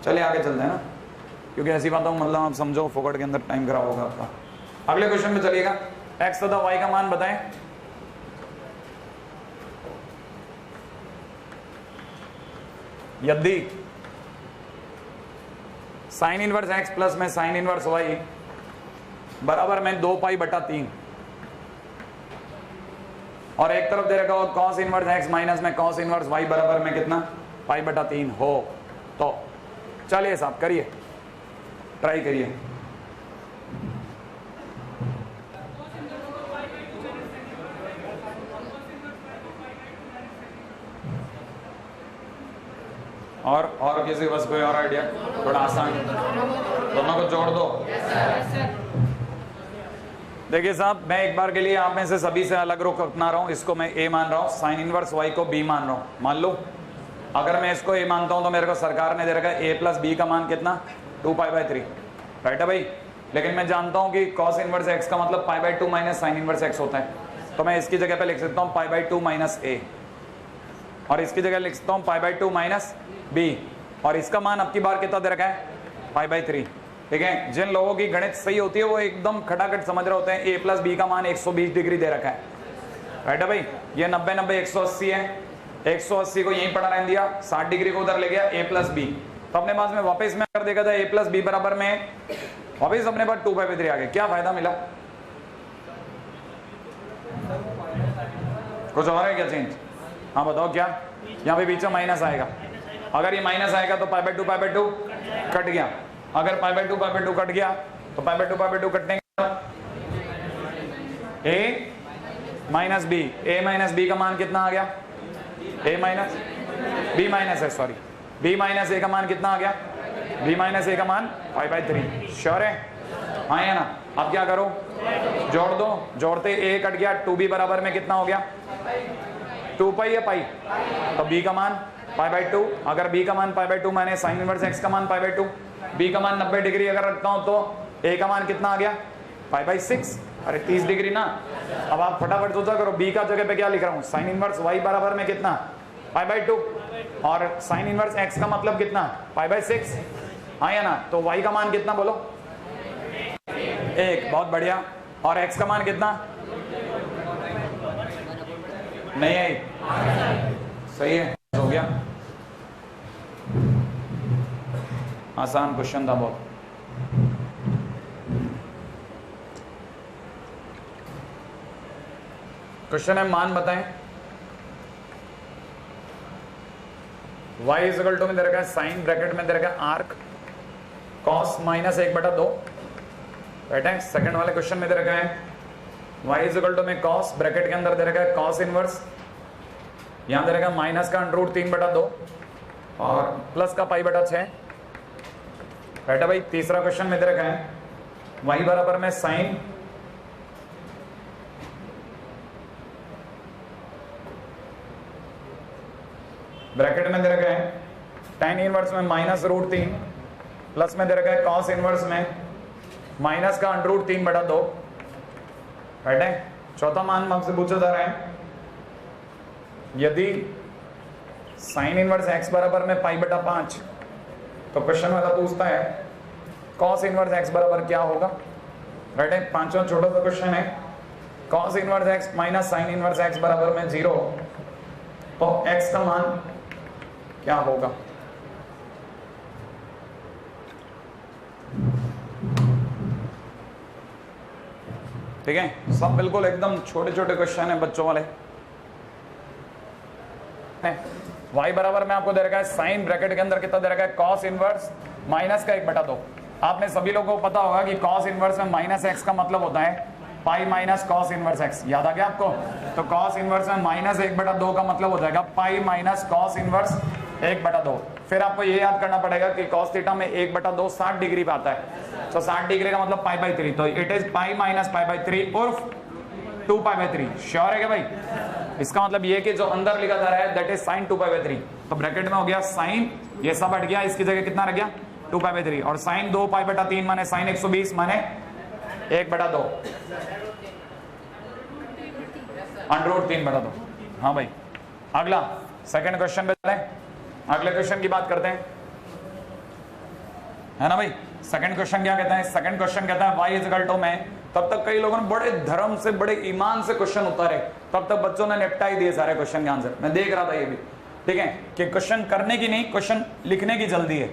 चलिए आगे चलते हैं ना, क्योंकि ऐसी बातों मतलब आप समझो फोकट के अंदर टाइम खराब होगा आपका। अगले क्वेश्चन में चलिएगा, x तथा y का मान बताएं। यदि साइन इनवर्स x प्लस में साइन इनवर्स y बराबर में 2π/3 और एक तरफ दे रखा हो cos इनवर्स x माइनस में cos इनवर्स y बराबर में कितना π/3 हो, तो चलिए साहब करिए, ट्राई करिए। और किसी बस कोई और आइडिया, थोड़ा आसान, दोनों को जोड़ दो। देखिए साहब, मैं एक बार के लिए आप में से सभी से अलग रुख अपना रहा हूं, इसको मैं a मान रहा हूं, साइन इनवर्स y को b मान रहा हूं। मान लो अगर मैं इसको a मानता हूं तो मेरे को सरकार ने दे रखा है a प्लस b का मान कितना 2π/3, राइट है भाई। लेकिन मैं जानता हूं कि cos इनवर्स x का मतलब π/2 माइनस साइन इनवर्स x होता है, तो मैं इसकी जगह पे लिख सकता हूं π/2 माइनस a, और इसकी जगह लिख सकता हूं π/2 माइनस b, और इसका मान अब की बार कितना दे रखा है π/3। ठीक है, जिन लोगों की गणित सही होती है वो एकदम खटाखट समझ रहे होते हैं। a प्लस बी का मान 120 डिग्री दे रखा है, राइट है भाई। ये 90 90 180 है, 180 को यहीं पड़ा रहने दिया, 60 डिग्री को उधर ले गया a प्लस बी, तो अपने पास में वापस में अगर देखा था a प्लस बी बराबर में वापस अपने पास 2π/3 आ गया। क्या फायदा मिला? कुछ और है क्या चेंज? हाँ बताओ क्या? यहाँ पे बीच में माइनस आएगा, अगर ये माइनस आएगा तो π/2 कट गया, अगर π/2 कट गया तो π/2 कटने के a minus B, a minus B का मान कितना आ गया a माइनस b माइनस है, सॉरी b माइनस a का मान कितना आ गया b माइनस a का मान π/3। श्योर है? हाँ या ना? अब क्या करो, जोड़ दो, जोड़ते a कट गया, 2b बराबर में कितना हो गया 2π या पाई, तो b का मान π/2, अगर b का मान π/2 माने साइन इनवर्स x का मान π/2, b का मान 90 डिग्री अगर रखता हूं तो a का मान कितना आ गया π/6, अरे 30 डिग्री ना। अब आप फटाफट सोचा करो, b का जगह पे क्या लिख रहा हूं, साइन इनवर्स y बराबर में कितना π/2, और साइन इनवर्स x का मतलब कितना π/6, हाँ या ना? तो y का मान कितना बोलो 1, बहुत बढ़िया, और x का मान कितना नहीं है, सही है, हो गया। आसान क्वेश्चन था बहुत। क्वेश्चन है, मान बताएं y इज इक्वल टू में दे रखा है साइन ब्रैकेट में दे रखा है आर्क cos माइनस 1/2, राइट है। सेकंड वाले क्वेश्चन में दे रखा है y इज इक्वल टू में cos ब्रैकेट के अंदर दे रखा है cos इनवर्स, यहां दे रखा है माइनस का √3/2 और प्लस का π/6, राइट है भाई। तीसरा क्वेश्चन में दे रखा है y बराबर में साइन ब्रैकेट में दे रखा है tan इनवर्स में माइनस √3 प्लस में दे रखा है cos इनवर्स में माइनस का √3/2, राइट है। चौथा मान हमसे पूछा जा रहा है, यदि साइन इनवर्स x बराबर में π/5, तो क्वेश्चन वाला पूछता है cos इनवर्स x बराबर क्या होगा, राइट है। पांचवा छोटा सा क्वेश्चन है, cos inverse x minus sign inverse x बराबर में 0, तो x का मान क्या होगा। ठीक है, सब बिल्कुल एकदम छोटे छोटे क्वेश्चन है बच्चों वाले। y बराबर में आपको दे रखा है साइन ब्रैकेट के अंदर कितना दे रखा है cos इनवर्स माइनस का 1/2। आपने सभी लोगों को पता होगा कि cos इनवर्स में माइनस x का मतलब होता है pi minus cos inverse x, याद आ गया आपको? तो cos इनवर्स में माइनस 1/2 का मतलब हो जाएगा पाई माइनस cos इनवर्स 1/2। फिर आपको ये याद करना पड़ेगा कि cos थीटा में 1/2 60 डिग्री पे आता है, तो 60 डिग्री का मतलब π/3, तो इट इज पाई माइनस π/3 उर्फ 2π/3। श्योर है क्या भाई? इसका मतलब ये कि जो अंदर लिखा जा रहा है दैट इज साइन 2π/3, तो ब्रैकेट में हो गया साइन, ये सब हट गया, इसकी जगह कितना रह गया 2π/3, और साइन 2π/3 माने साइन 120 माने 1/2 √3/2। हाँ भाई, अगला सेकंड क्वेश्चन पे चलें, अगले क्वेश्चन की बात करते हैं। है ना भाई। सेकंड क्वेश्चन क्या कहता है, सेकंड क्वेश्चन कहता है y इज इक्वल टू में, तब तक कई लोगों ने बड़े धर्म से बड़े ईमान से क्वेश्चन उतारे, तब तक बच्चों ने निपटा ही दिए सारे क्वेश्चन के आंसर। मैं देख रहा था ये भी, ठीक है, कि क्वेश्चन करने की नहीं, क्वेश्चन लिखने की जल्दी है।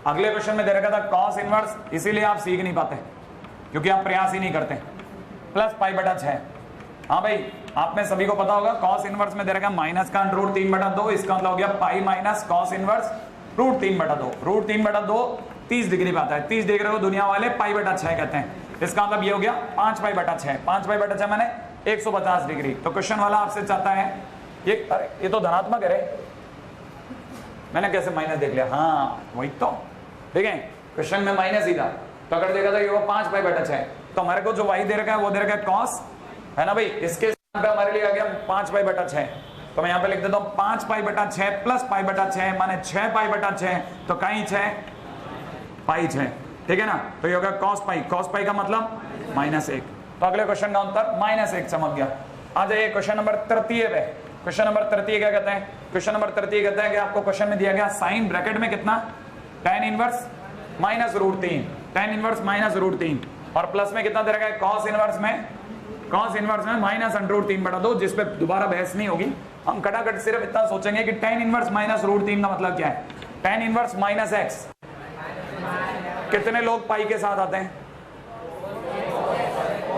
अगले क्वेश्चन में दे रखा था कॉस इनवर्स, इसीलिए आप सीख नहीं पाते क्योंकि आप प्रयास ही नहीं करते, प्लस पाई बटा 6। हाँ भाई, आप में सभी को पता होगा कॉस इनवर्स में दे रखा माइनस का रूट 3/2, इसका मतलब हो गया pi minus cos inverse root 3/2। Root 3/2 30 degree पे आता है, 30 डिग्री को दुनिया वाले पाई बटा 6 कहते हैं। इसका मतलब ये हो गया 5 पाई बटा 6, 5 पाई बटा 6 मैंने 150 डिग्री। तो क्वेश्चन वाला आपसे चाहता है ये, अरे ये तो धनात्मक है, मैंने कैसे माइनस देख लिया, हाँ वही तो, ठीक है, क्वेश्चन में माइनस ही था, तो अगर देखा था ये वो 5 पाई बटा 6, तो हमारे को जो वाई दे रखा है वो दे रखा है कॉस, है ना भाई। इसके पे हमारे लिए आ गया 5 पाई बटा 6, तो मैं यहाँ पे लिख देता हूँ 5 पाई बटा 6 प्लस पाई बटा 6 माने 6 पाई बटा 6, तो कहीं 6 पाई 6, ठीक है ना। तो ये होगा कॉस पाई, कॉस पाई का मतलब -1। तो अगले क्वेश्चन का उत्तर -1 चमक गया। आ जाइए क्वेश्चन नंबर 33 पे। क्वेश्चन नंबर 33 क्या कहते हैं, क्वेश्चन नंबर 33 कहता है कि आपको क्वेश्चन में दिया गया साइन ब्रैकेट में कितना, tan inverse minus root 3, tan inverse minus root 3, और प्लस में कितना दे रखा है कॉस इनवर्स में, कॉस इनवर्स में माइनस अंडर रूट 3/2, जिस पे दोबारा बहस नहीं होगी, हम कटाकट सिर्फ इतना सोचेंगे कि tan इनवर्स माइनस रूट 3 का मतलब क्या है। tan इनवर्स माइनस x, कितने लोग पाई के साथ आते हैं,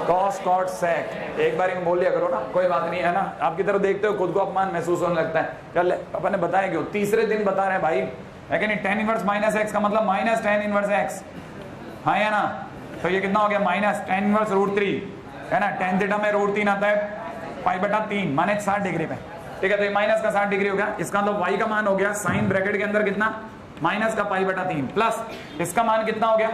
कॉस कॉट सेक, एक बार बोल लिया करो ना, कोई बात नहीं है ना। आपकी तरफ देखते हो खुद को अपमान महसूस होने लगता है, कल अपन ने बताया क्यों, तीसरे दिन बता रहे हैं भाई, है कि नहीं। tan इनवर्स माइनस x का मतलब माइनस tan इनवर्स x, हाँ या ना। तो ये कितना हो गया माइनस tan इनवर्स रूट 3, है ना। tan थीटा में रूट 3 आता है पाई बटा 3 माने 60 डिग्री पे, ठीक है। तो ये माइनस का 60 डिग्री हो गया, इसका मतलब y का मान हो गया साइन ब्रैकेट के अंदर कितना, माइनस का पाई बटा 3, प्लस इसका मान कितना हो गया,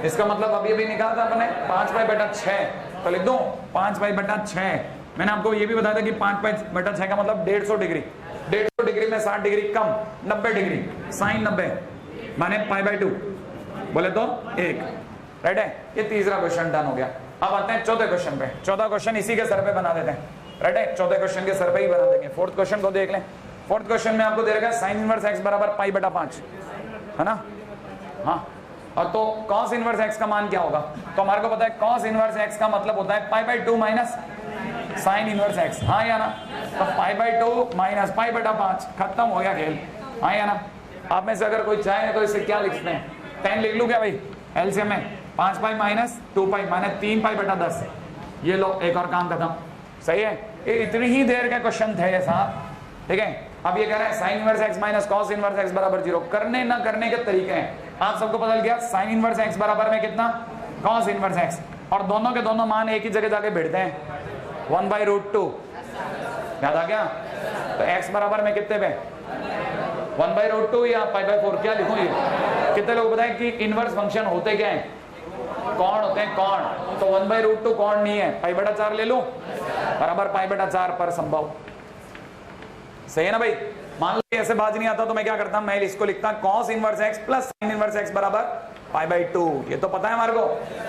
इसका मतलब अभी निकाला था अपने 5 पाई बटा 6, तो लिख दो 5 पाई बटा 6। मैंने आपको ये भी बताया था कि 5 पाई बटा 6 का मतलब 150 डिग्री, 150 डिग्री में 60 डिग्री कम, 90 डिग्री, साइन 90 माने पाई बाई 2, बोले तो 1, राइट है। ये तीसरा क्वेश्चन डन हो गया। अब आते हैं चौथे क्वेश्चन पे। चौथा क्वेश्चन इसी के सर पे बना देते हैं, राइट है, चौथे क्वेश्चन के सर पे ही बना देंगे। फोर्थ क्वेश्चन को देख लें। फोर्थ क्वेश्चन में आपको दे रखा है साइन इनवर्स x बराबर पाई बटा 5, है ना। हाँ, और तो cos इनवर्स x का मान क्या होगा, तो हमारे को पता है cos इनवर्स x का मतलब होता है पाई by 2 minus sign inverse x, हाँ या ना। तो पाई बाई 2 माइनस पाई बटा 5, खत्म हो गया खेल, हाँ या ना। आप में से अगर कोई चाहे तो इसे क्या लिखते हैं, 10 लिख लूं क्या भाई, एलसीएम में 5 पाई माइनस 2 पाई माने 3 पाई बटा 10, ये लो एक और काम खत्म, सही है। ये इतनी ही देर का क्वेश्चन थे ये साहब, ठीक है। अब ये कह रहा है sine inverse x minus cos inverse x बराबर 0, करने ना करने के तरीके हैं, आप सबको पता लग गया। साइन इनवर्स x बराबर में कितना, कॉस इनवर्स x, और दोनों के दोनों मान एक ही जगह जाके भिड़ते हैं, 1/√2, याद आ गया। तो x बराबर में कितने पे, 1/√2 या π/4, क्या लिखूं ये, कितने लोग बताएं कि इनवर्स फंक्शन होते क्या है, कौन होते हैं, कौन। तो 1/√2 कौन नहीं है, पाई बटा 4 ले लो, बराबर पाई बटा 4 पर संभव, सही है ना भाई। मान लो ऐसे बाज नहीं आता तो मैं क्या करता, मैं इसको लिखता cos inverse x plus sin inverse x बराबर पाई बाई 2, ये तो पता है हमारे को।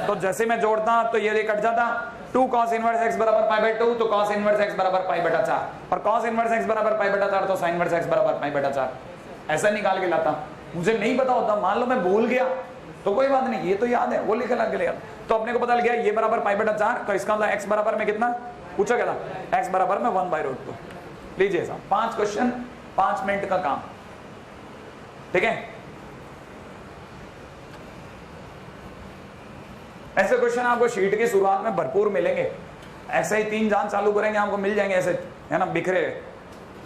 तो जैसे मैं जोड़ता तो ये कट जाता, 2 cos इनवर्स x बराबर पाई बाई 2, तो cos इनवर्स x बराबर पाई बटा 4, और cos इनवर्स x बराबर पाई बटा 4, तो sin इनवर्स x बराबर पाई बटा 4, ऐसा निकाल के लाता। मुझे नहीं पता होता, मान लो मैं भूल गया तो कोई बात नहीं, ये तो याद है, वो लिख लग गया, तो अपने को पता लग गया ये बराबर पाई बटा 4, तो इसका मतलब x बराबर में कितना पूछा गया था, x बराबर में 1/√2। लीजिए साहब 5 क्वेश्चन 5 मिनट का काम, ठीक है। ऐसे क्वेश्चन आपको शीट की शुरुआत में भरपूर मिलेंगे, ऐसे ही 3 जान चालू करेंगे आपको मिल जाएंगे ऐसे, है ना, बिखरे।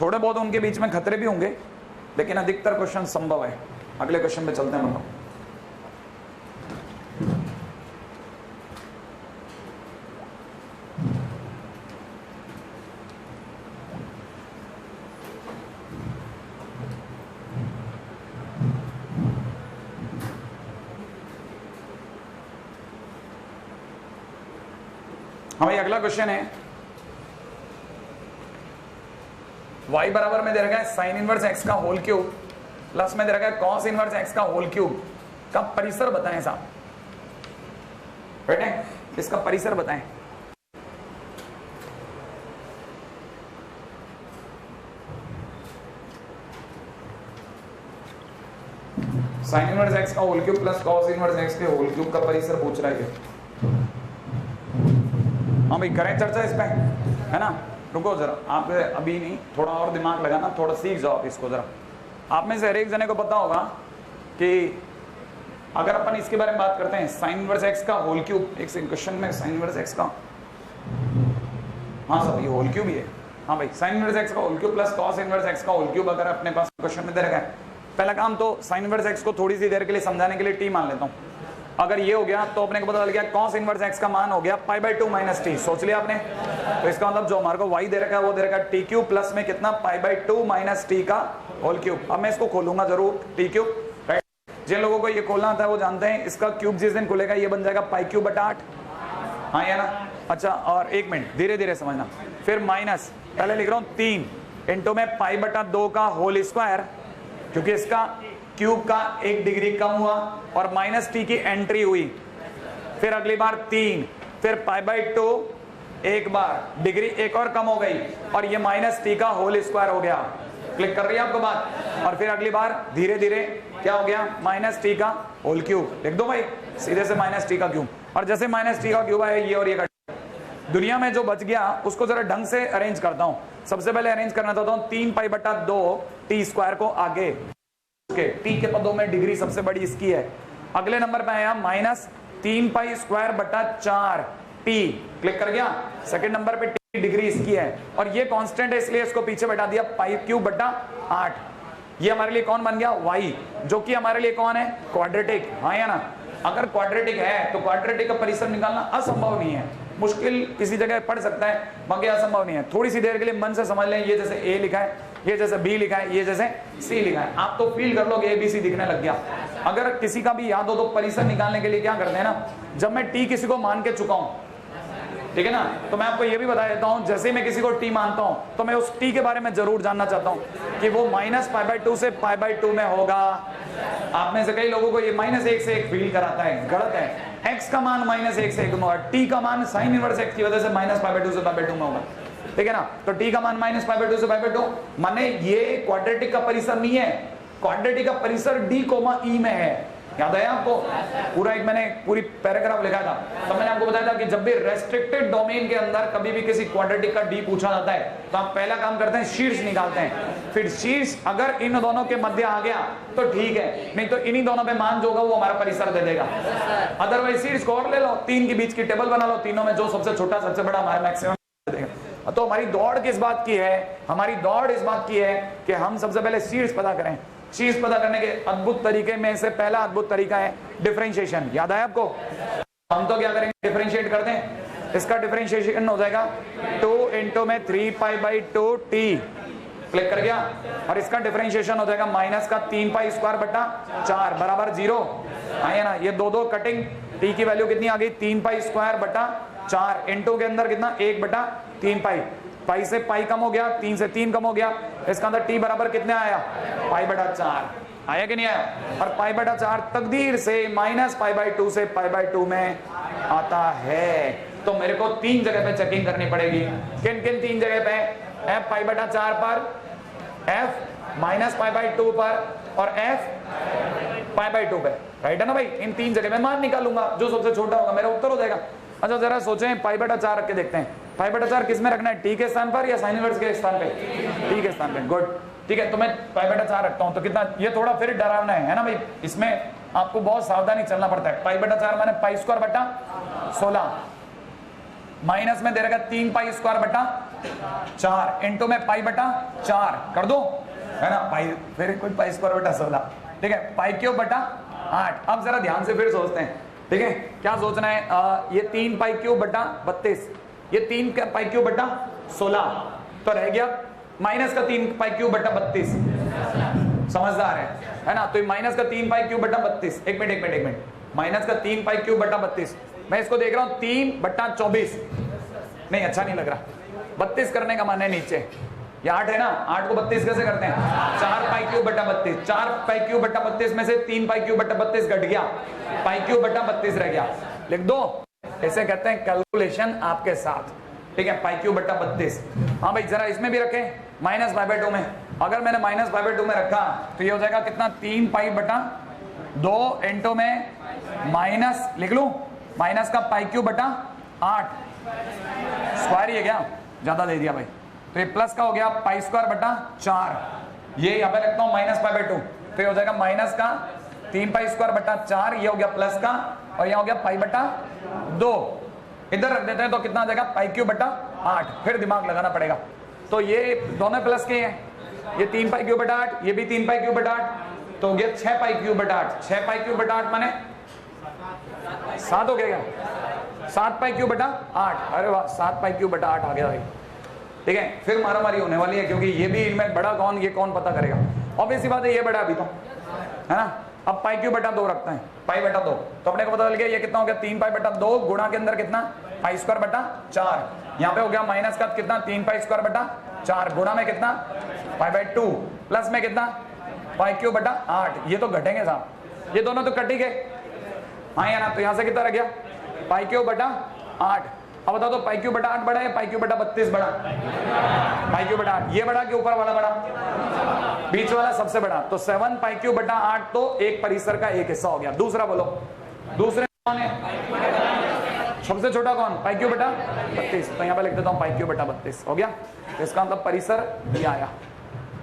थोड़े बहुत उनके बीच में खतरे भी होंगे, लेकिन अधिकतर क्वेश्चन संभव है। अगले क्वेश्चन पे चलते हैं हम लोग। हाँ भाई, अगला क्वेश्चन है y बराबर में दे रखा है साइन इनवर्स x का होल क्यूब प्लस में दे रखा है cos इनवर्स x का होल क्यूब का परिसर बताएं साहब, बेटे इसका परिसर बताएं। साइन इनवर्स एक्स का whole cube plus cos inverse X के होल क्यूब का परिसर पूछ रहा है। हाँ भाई करें चर्चा इस पे, है ना। रुको जरा, आप अभी नहीं, थोड़ा और दिमाग लगाना, थोड़ा सीख जाओ इसको जरा। आप में से हर एक जने को पता होगा कि अगर अपन इसके बारे में बात करते हैं साइन इनवर्स एक्स का होल क्यूब, एक क्वेश्चन में साइन इनवर्स एक्स का, हाँ सब ये होल क्यूब ही है। हाँ भाई साइन इनवर्स एक्स का whole cube plus cos inverse X का होल क्यूब अगर अपने पास क्वेश्चन में दे रखा है, पहला काम तो साइन इनवर्स एक्स को थोड़ी सी देर के लिए समझाने के लिए टी मान लेता हूँ। अगर ये हो गया तो अपने को पता चल गया कॉस इनवर्स एक्स का मान हो गया π/2 माइनस टी। सोच लिया आपने, तो इसका मतलब जो हमारे को y दे रखा है वो दे रखा है टी क्यूब प्लस में कितना π/2 माइनस टी का होल क्यूब। अब मैं इसको खोलूंगा जरूर, टी क्यूब, राइट। जिन लोगों को ये खोलना आता है वो जानते हैं इसका क्यूब जिस दिन खुलेगा ये बन जाएगा π³/8, हाँ या ना। अच्छा और एक मिनट धीरे धीरे समझना, फिर माइनस, पहले लिख रहा हूँ 3 इंटू में π/2 का होल स्क्वायर, क्योंकि इसका क्यूब का 1 डिग्री कम हुआ और माइनस टी की एंट्री हुई, फिर अगली बार 3, फिर π/2 एक बार डिग्री एक और कम हो गई और ये माइनस टी का होल स्क्वायर हो गया। क्लिक कर रही है आपको बात। और फिर अगली बार धीरे धीरे क्या हो गया, माइनस टी का होल क्यूब। लिख दो भाई सीधे से माइनस टी का क्यूब। और जैसे माइनस टी का क्यूब है ये और ये दुनिया में जो बच गया उसको जरा ढंग से अरेंज करता हूं। सबसे पहले अरेंज करना चाहता हूं 3π/2 टी स्क्वायर को आगे, टी के पदों में डिग्री सबसे बड़ी इसकी है। अगले नंबर पे आया माइनस 3π²/4 टी, क्लिक कर गया। सेकंड नंबर पे टी डिग्री इसकी है और ये कांस्टेंट है इसलिए इसको पीछे बैठा दिया π³/8। ये हमारे लिए कौन बन गया, y, जो कि हमारे लिए कौन है, क्वाड्रेटिक, हाँ या ना। अगर क्वाड्रेटिक है तो क्वाड्रेटिक का परिसर निकालना असंभव नहीं है, मुश्किल किसी जगह पड़ सकता है बाकी असंभव नहीं है। थोड़ी सी देर के लिए मन से समझ लें, ये जैसे a लिखा है, ये जैसे b लिखा है, ये जैसे c लिखा है, आप तो फील कर लो कि ABC दिखने लग गया। अगर किसी का भी याद हो तो परिसर निकालने के लिए क्या करते हैं ना, जब मैं t किसी को मान के चुका हूं, ठीक है ना, तो मैं आपको ये भी बता देता हूं, जैसे मैं किसी को t मानता हूं तो मैं उस t के बारे में जरूर जानना चाहता हूं कि वो -π/2 से π/2 में होगा। आप में से कई लोगों को ये -1 से 1 फील कराता है, गलत है। x का मान -1 से 1 में होगा, t का मान साइन इनवर्स x की वजह से -π/2 से π/2 में होगा, ठीक है ना। तो t का मान -π/2 से π/2 माने ये क्वाड्रेटिक का परिसर नहीं है, क्वाड्रेटिक का परिसर d, e में है। याद है आपको, पूरा एक मैंने पूरी पैराग्राफ लिखा था, तो मैंने आपको बताया था कि जब भी रेस्ट्रिक्टेड डोमेन के अंदर कभी भी किसी क्वाड्रेटिक का डी पूछा जाता है तो आप पहला काम करते हैं शीर्ष निकालते हैं, फिर शीर्ष अगर इन दोनों के मध्य आ गया तो ठीक है, नहीं तो इन्हीं दोनों पे मान जो होगा वो हमारा परिसर दे देगा। अदरवाइज शीर्ष को और ले लो, 3 के बीच की टेबल बना लो, तीनों में जो सबसे छोटा सबसे बड़ा हमारा मैक्सिमम दे देगा। तो हमारी दौड़ किस बात की है, हमारी दौड़ इस बात की है कि हम सबसे पहले शीर्ष पता करें। शीर्ष पता करने के अद्भुत तरीके में से पहला अद्भुत तरीका है डिफरेंशिएशन। याद है आपको, हम तो क्या करेंगे, डिफरेंशिएट करते हैं। इसका डिफरेंशिएशन हो जाएगा 2 इंटू में 3π/2 टी, क्लिक कर गया। और इसका डिफरेंशिएशन हो जाएगा माइनस का 3π² बराबर 0, है ना। ये दो कटिंग, टी की वैल्यू कितनी आ गई, 3π² इंटू के अंदर कितना 1/3π, पाई से पाई कम हो गया, 3 से 3 कम हो गया, इसका अंदर टी बराबर कितने आया, π/4 आया कि नहीं आया। और π/4 तकदीर से -π/2 से π/2 में आता है। तो मेरे को 3 जगह पे चेकिंग करनी पड़ेगी। किन किन 3 जगह पे, f π/4 पर, f -π/2 पर और f π/2 पे, राइट है ना भाई। इन 3 जगह में मान निकालूंगा, जो सबसे छोटा होगा मेरा उत्तर हो जाएगा। अच्छा जरा सोचें, π/4 रख के देखते हैं, π/4 किस में रखना है, टी के स्थान पर या साइन इनवर्स के स्थान पे, टी के स्थान पे, गुड, ठीक है। तो मैं π/4 रखता हूं, तो कितना, ये थोड़ा फिर डरावना है ना भाई, इसमें आपको बहुत सावधानी चलना पड़ता है। π/4 माने π² माइनस में दे रखा 3π² इंटू में π/4 कर दो, है ना, पाई फिर कोई π²/16, ठीक है, π³/8। अब जरा ध्यान से फिर सोचते हैं, ठीक है, क्या सोचना है, ये 3π³/32, ये 3π³/16, तो रह गया माइनस का 3π³/32, समझदार है ना। तो माइनस का 3π³/32, एक मिनट, माइनस का 3π³/32, मैं इसको देख रहा हूं 3/24, नहीं अच्छा नहीं लग रहा, 32 करने का मन है नीचे, ये 8 है ना, 8 को 32 कैसे करते हैं, 4π³/32, 4π³/32 में से 3π³/32 घट गया, π³/32 रह गया, लिख दो। ऐसे कहते हैं कैलकुलेशन आपके साथ, ठीक है, π³/32। हाँ भाई जरा इसमें भी रखें, -π/2 में अगर मैंने माइनस पाई बाई 2 में रखा तो ये हो जाएगा कितना 3 पाई बटा 2 इंटू में माइनस लिख लूं माइनस का पाई क्यूब बटा 8 स्क्वायर ही है क्या, ज्यादा दे दिया भाई, तो ये प्लस का हो गया पाई स्क्वायर बटा 4, ये यहाँ पे लिखता हूँ माइनस पाई बाई 2, तो ये हो जाएगा माइनस का 3 पाई स्क्वायर बटा 4, ये हो गया प्लस का, और यहाँ हो गया पाई बटा 2, इधर रख देते हैं तो कितना आ जाएगा पाई क्यूब बटा 8, फिर दिमाग लगाना पड़ेगा, तो ये दोनों प्लस के हैं, ये 3 पाई क्यूब बटा 8, ये भी 3 पाई क्यूब बटा 8, तो हो गया 6 पाई क्यूब बटा 8, 6 पाई क्यूब बटा 8 माने 7 हो गया, 7 पाई क्यूब बटा 8, अरे वाह 7 पाई क्यूब बटा 8 आ गया भाई, ठीक है। फिर मारामारी होने वाली है क्योंकि ये भी इनमें बड़ा कौन, ये कौन पता करेगा, ऑब्वियस सी बात है ये बड़ा अभी तो है ना। अब पाई क्यूब बटा 2 रखते हैं, पाई बटा 2, तो अपने को पता चल गया ये कितना हो गया 3 पाई बटा 2 गुणा के अंदर कितना पाई स्क्वायर बटा 4, यहाँ पे हो गया माइनस का कितना 3 पाई स्क्वायर बटा 4 गुणा में कितना पाई बाई 2 प्लस में कितना पाई क्यूब बटा 8, ये तो घटेंगे साहब, ये दोनों तो कट ही गए, हाँ या ना, तो यहाँ से कितना रह गया पाई क्यूब बटा 8। अब बता दो पाई क्यूब बटा 8 बड़ा है पाई क्यूब बटा 32 बड़ा, पाई क्यूब बटा 8 ये बड़ा कि ऊपर वाला बड़ा, बीच वाला सबसे बड़ा, तो 7 पाई क्यूब बटा 8 तो एक परिसर का एक हिस्सा हो गया। दूसरा बोलो, दूसरे कौन है, सबसे छोटा कौन पाई क्यूब बटा 32, तो यहाँ पे लिख देता हूँ पाई क्यूब बटा 32 हो गया, तो इसका मतलब परिसर ये आया,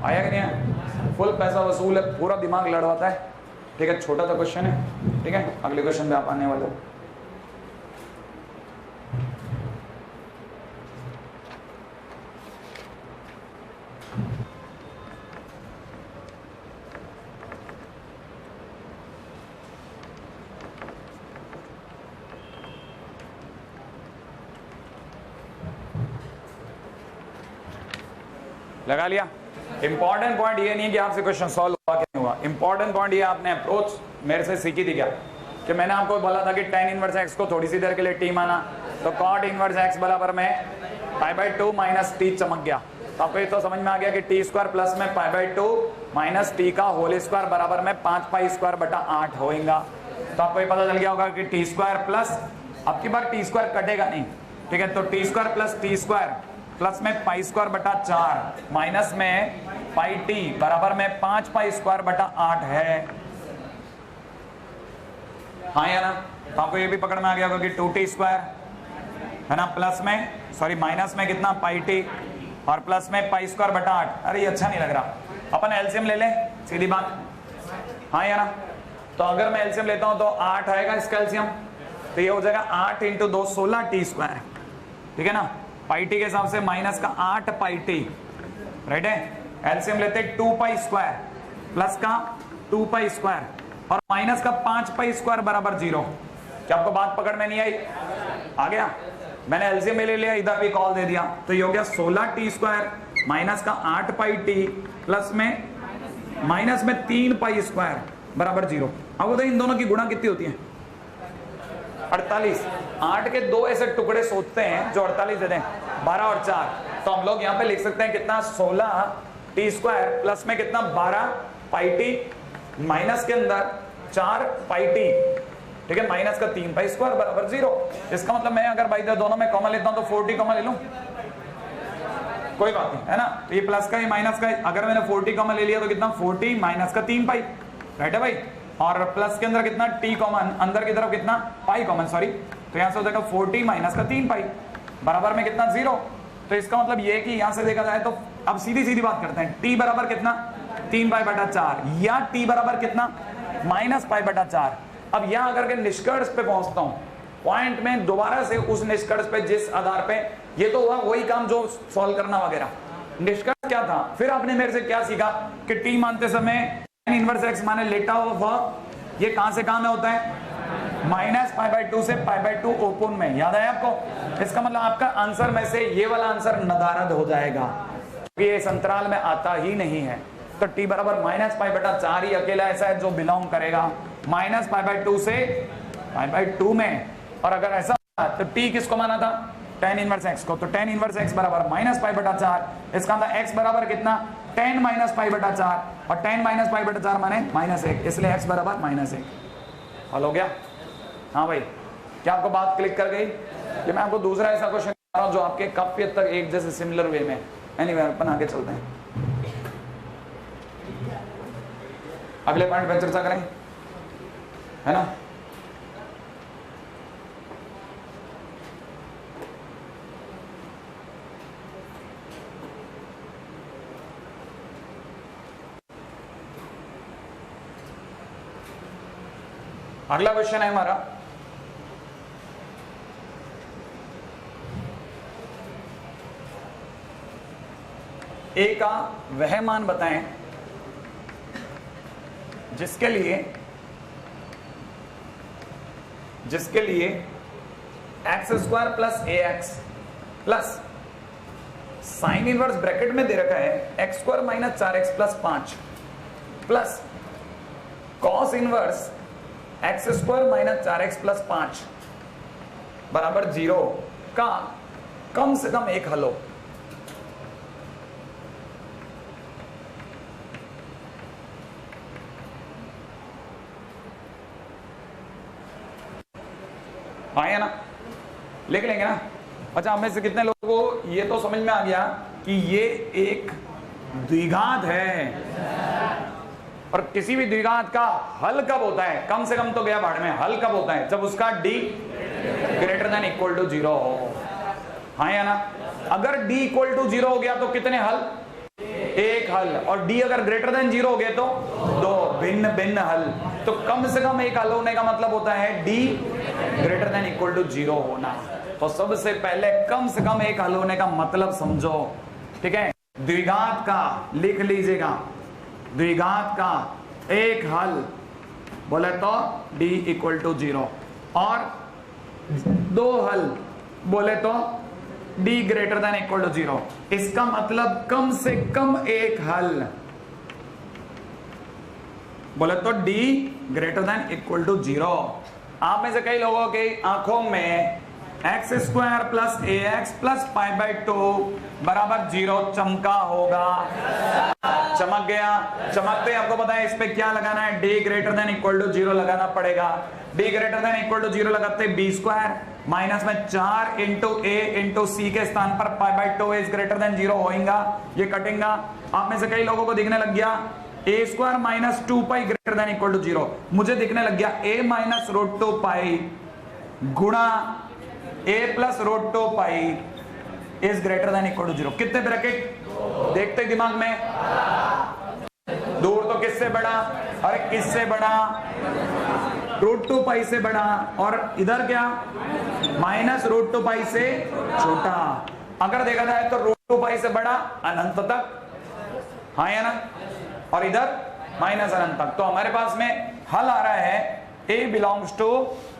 आया कि नहीं आया, फुल पैसा वसूल है, पूरा दिमाग लड़वाता है, ठीक है। छोटा सा क्वेश्चन है, ठीक है, अगले क्वेश्चन पे आप आने वाले हो। लगा लिया। इंपॉर्टेंट पॉइंट ये नहीं कि आपसे क्वेश्चन सॉल्व हुआ कि नहीं हुआ, इंपॉर्टेंट पॉइंट ये आपने अप्रोच मेरे से सीखी थी क्या, कि मैंने आपको बोला था कि tan इनवर्स x को थोड़ी सी देर के लिए t माना, तो cot इनवर्स x बराबर में पाई बाई 2 माइनस टी चमक गया, तो आपको ये तो समझ में आ गया कि टी स्क्वायर प्लस में पाई बाई 2 माइनस टी का होल स्क्वायर बराबर में 5 पाई स्क्वायर बटा 8 होगा, तो आपको ये पता चल गया होगा कि टी स्क्वायर प्लस, अब की बार टी स्क्वायर कटेगा नहीं, ठीक है, तो T square plus T square plus में पाई स्क्वायर बटा 4 माइनस में पाई टी बराबर में 5 पाई स्क्वायर बटा 8 है, हाँ या ना, तो आपको ये भी पकड़ में आ गया होगा कि 2t स्क्वायर है ना, प्लस में सॉरी माइनस में कितना पाई टी और प्लस में पाई स्क्वायर बटा 8, अरे ये अच्छा नहीं लग रहा, अपन एलसीएम ले लें सीधी बात, हाँ या ना, तो अगर मैं एलसीएम लेता हूं तो 8 आएगा इसका एलसीएम, तो ये हो जाएगा 8 इंटू 2 16 टी स्क्वायर, ठीक है ना, पाई टी के हिसाब से माइनस का 8 पाई टी, राइट है, एलसीएम लेते 2 पाई स्क्वायर प्लस का 2 पाई स्क्वायर और माइनस का 5 पाई स्क्वायर बराबर 0, क्या आपको बात पकड़ में नहीं आई, आ गया, मैंने एलसीएम ले लिया, इधर भी कॉल दे दिया, तो ये हो गया 16 टी स्क्वायर माइनस का 8 पाई टी प्लस में माइनस में 3 पाई स्क्वायर बराबर 0। अब बताइए इन दोनों की गुणा कितनी होती है 48, 8 के 2 ऐसे टुकड़े सोचते हैं जो 48 दे दें, 12 और 4, तो हम लोग यहाँ पे लिख सकते हैं कितना 16 टी स्क्वायर प्लस में कितना 12 पाई टी माइनस के अंदर 4 पाई टी, ठीक है, माइनस का 3 पाई स्क्वायर बराबर 0। इसका मतलब मैं अगर भाई दोनों में कॉमन लेता हूं तो 4t कॉमन ले लूं, कोई बात नहीं है ना, तो ये प्लस का ही माइनस का, अगर मैंने 4t कॉमन ले लिया तो कितना 4t माइनस का 3 पाई, राइट है भाई, और प्लस के अंदर कितना t कॉमन, अंदर की तरफ कितना पाई कॉमन सॉरी, तो यहां से हो जाएगा 4t माइनस का 3 पाई बराबर में कितना 0। तो इसका मतलब ये कि यहां से देखा जाए तो अब सीधी सीधी बात करते हैं, t बराबर कितना 3 पाई बटा 4 या t बराबर कितना माइनस पाई बटा 4। अब यहां अगर के निष्कर्ष पे पहुंचता हूं पॉइंट में दोबारा से उस निष्कर्ष पे जिस आधार पे, ये तो हुआ वही काम जो सॉल्व करना वगैरह, निष्कर्ष क्या था, फिर आपने मेरे से क्या सीखा कि t मानते समय tan इनवर्स x माने लेटा हुआ ये कहां से कहां में होता है माइनस पाई बाई 2 से पाई बाई 2 ओपन में, याद है आपको, इसका मतलब आपका आंसर में से ये वाला आंसर नदारद हो जाएगा, ये इस अंतराल में आता ही नहीं है, तो t बराबर माइनस पाई बटा 4 ही अकेला ऐसा है जो बिलोंग करेगा माइनस पाई बाई 2 से पाई बाई 2 में, और अगर ऐसा तो t किसको माना था tan इनवर्स x को, तो tan इनवर्स x बराबर माइनस पाई बटा 4, इसका मतलब x बराबर कितना tan माइनस पाई बटा 4, और tan माइनस पाई बटा 4 माने माइनस 1, इसलिए x बराबर माइनस 1। हल हो गया, हाँ भाई, क्या आपको बात क्लिक कर गई, कि मैं आपको दूसरा ऐसा क्वेश्चन बता रहा हूं जो आपके काफी हद तक एक जैसे सिमिलर वे में, एनीवे अपन आगे चलते हैं। अगले पॉइंट पर चर्चा करें, है ना। अगला क्वेश्चन है हमारा, ए का वह मान बताएं जिसके लिए x square plus a x plus sine inverse bracket में दे रखा है x square minus 4x plus 5 plus cos inverse x square minus 4x plus 5 बराबर 0 का कम से कम एक हल हो। आया ना, लिख लेंगे ना। अच्छा, हम में से कितने लोगों को ये तो समझ में आ गया कि ये एक द्विघात है, और किसी भी द्विघात का हल कब होता है, कम से कम तो गया भाड़ में, हल कब होता है, जब उसका d greater than equal to 0 हो। हाँ या ना। अगर d इक्वल टू 0 हो गया तो कितने हल, एक हल, और d अगर ग्रेटर देन 0 हो गए तो दो भिन्न भिन्न हल। तो कम से कम एक हल होने का मतलब होता है d greater than equal to 0 होना। तो सबसे पहले कम से कम एक हल होने का मतलब समझो, ठीक है। द्विघात का लिख लीजिएगा, द्विघात का एक हल बोले तो d इक्वल टू 0, और दो हल बोले तो d greater than equal to 0। इसका मतलब कम से कम एक हल बोले तो d greater than equal to 0। आप में से कई लोगों के आंखों में x square plus a x plus pi by 2 बराबर 0 चमका होगा, चमक गया। चमकते आपको पता है इस पे क्या लगाना है, d greater than equal to 0 लगाना पड़ेगा। d greater than equal to 0 लगाते बी स्क्वायर माइनस में 4 इंटू ए इंटू सी के स्थान पर पाई बाई 2 इज ग्रेटर देन 0 होएगा, ये कटेगा। आप में से कई लोगों को दिखने लग गया a square minus 2 pi greater than equal to 0, मुझे दिखने लग गया ए माइनस रूट 2 पाई गुणा a plus root 2 pi is greater than equal to 0। कितने ब्रैकेट देखते दिमाग में, दूर तो किससे बड़ा, अरे किससे बड़ा, रूट 2 पाई से बड़ा, और इधर क्या माइनस रूट 2 पाई से छोटा। अगर देखा जाए तो रूट 2 पाई से बड़ा अनंत तक, हाँ या ना, और इधर माइनस अनंत तक। तो हमारे पास में हल आ रहा है a belongs to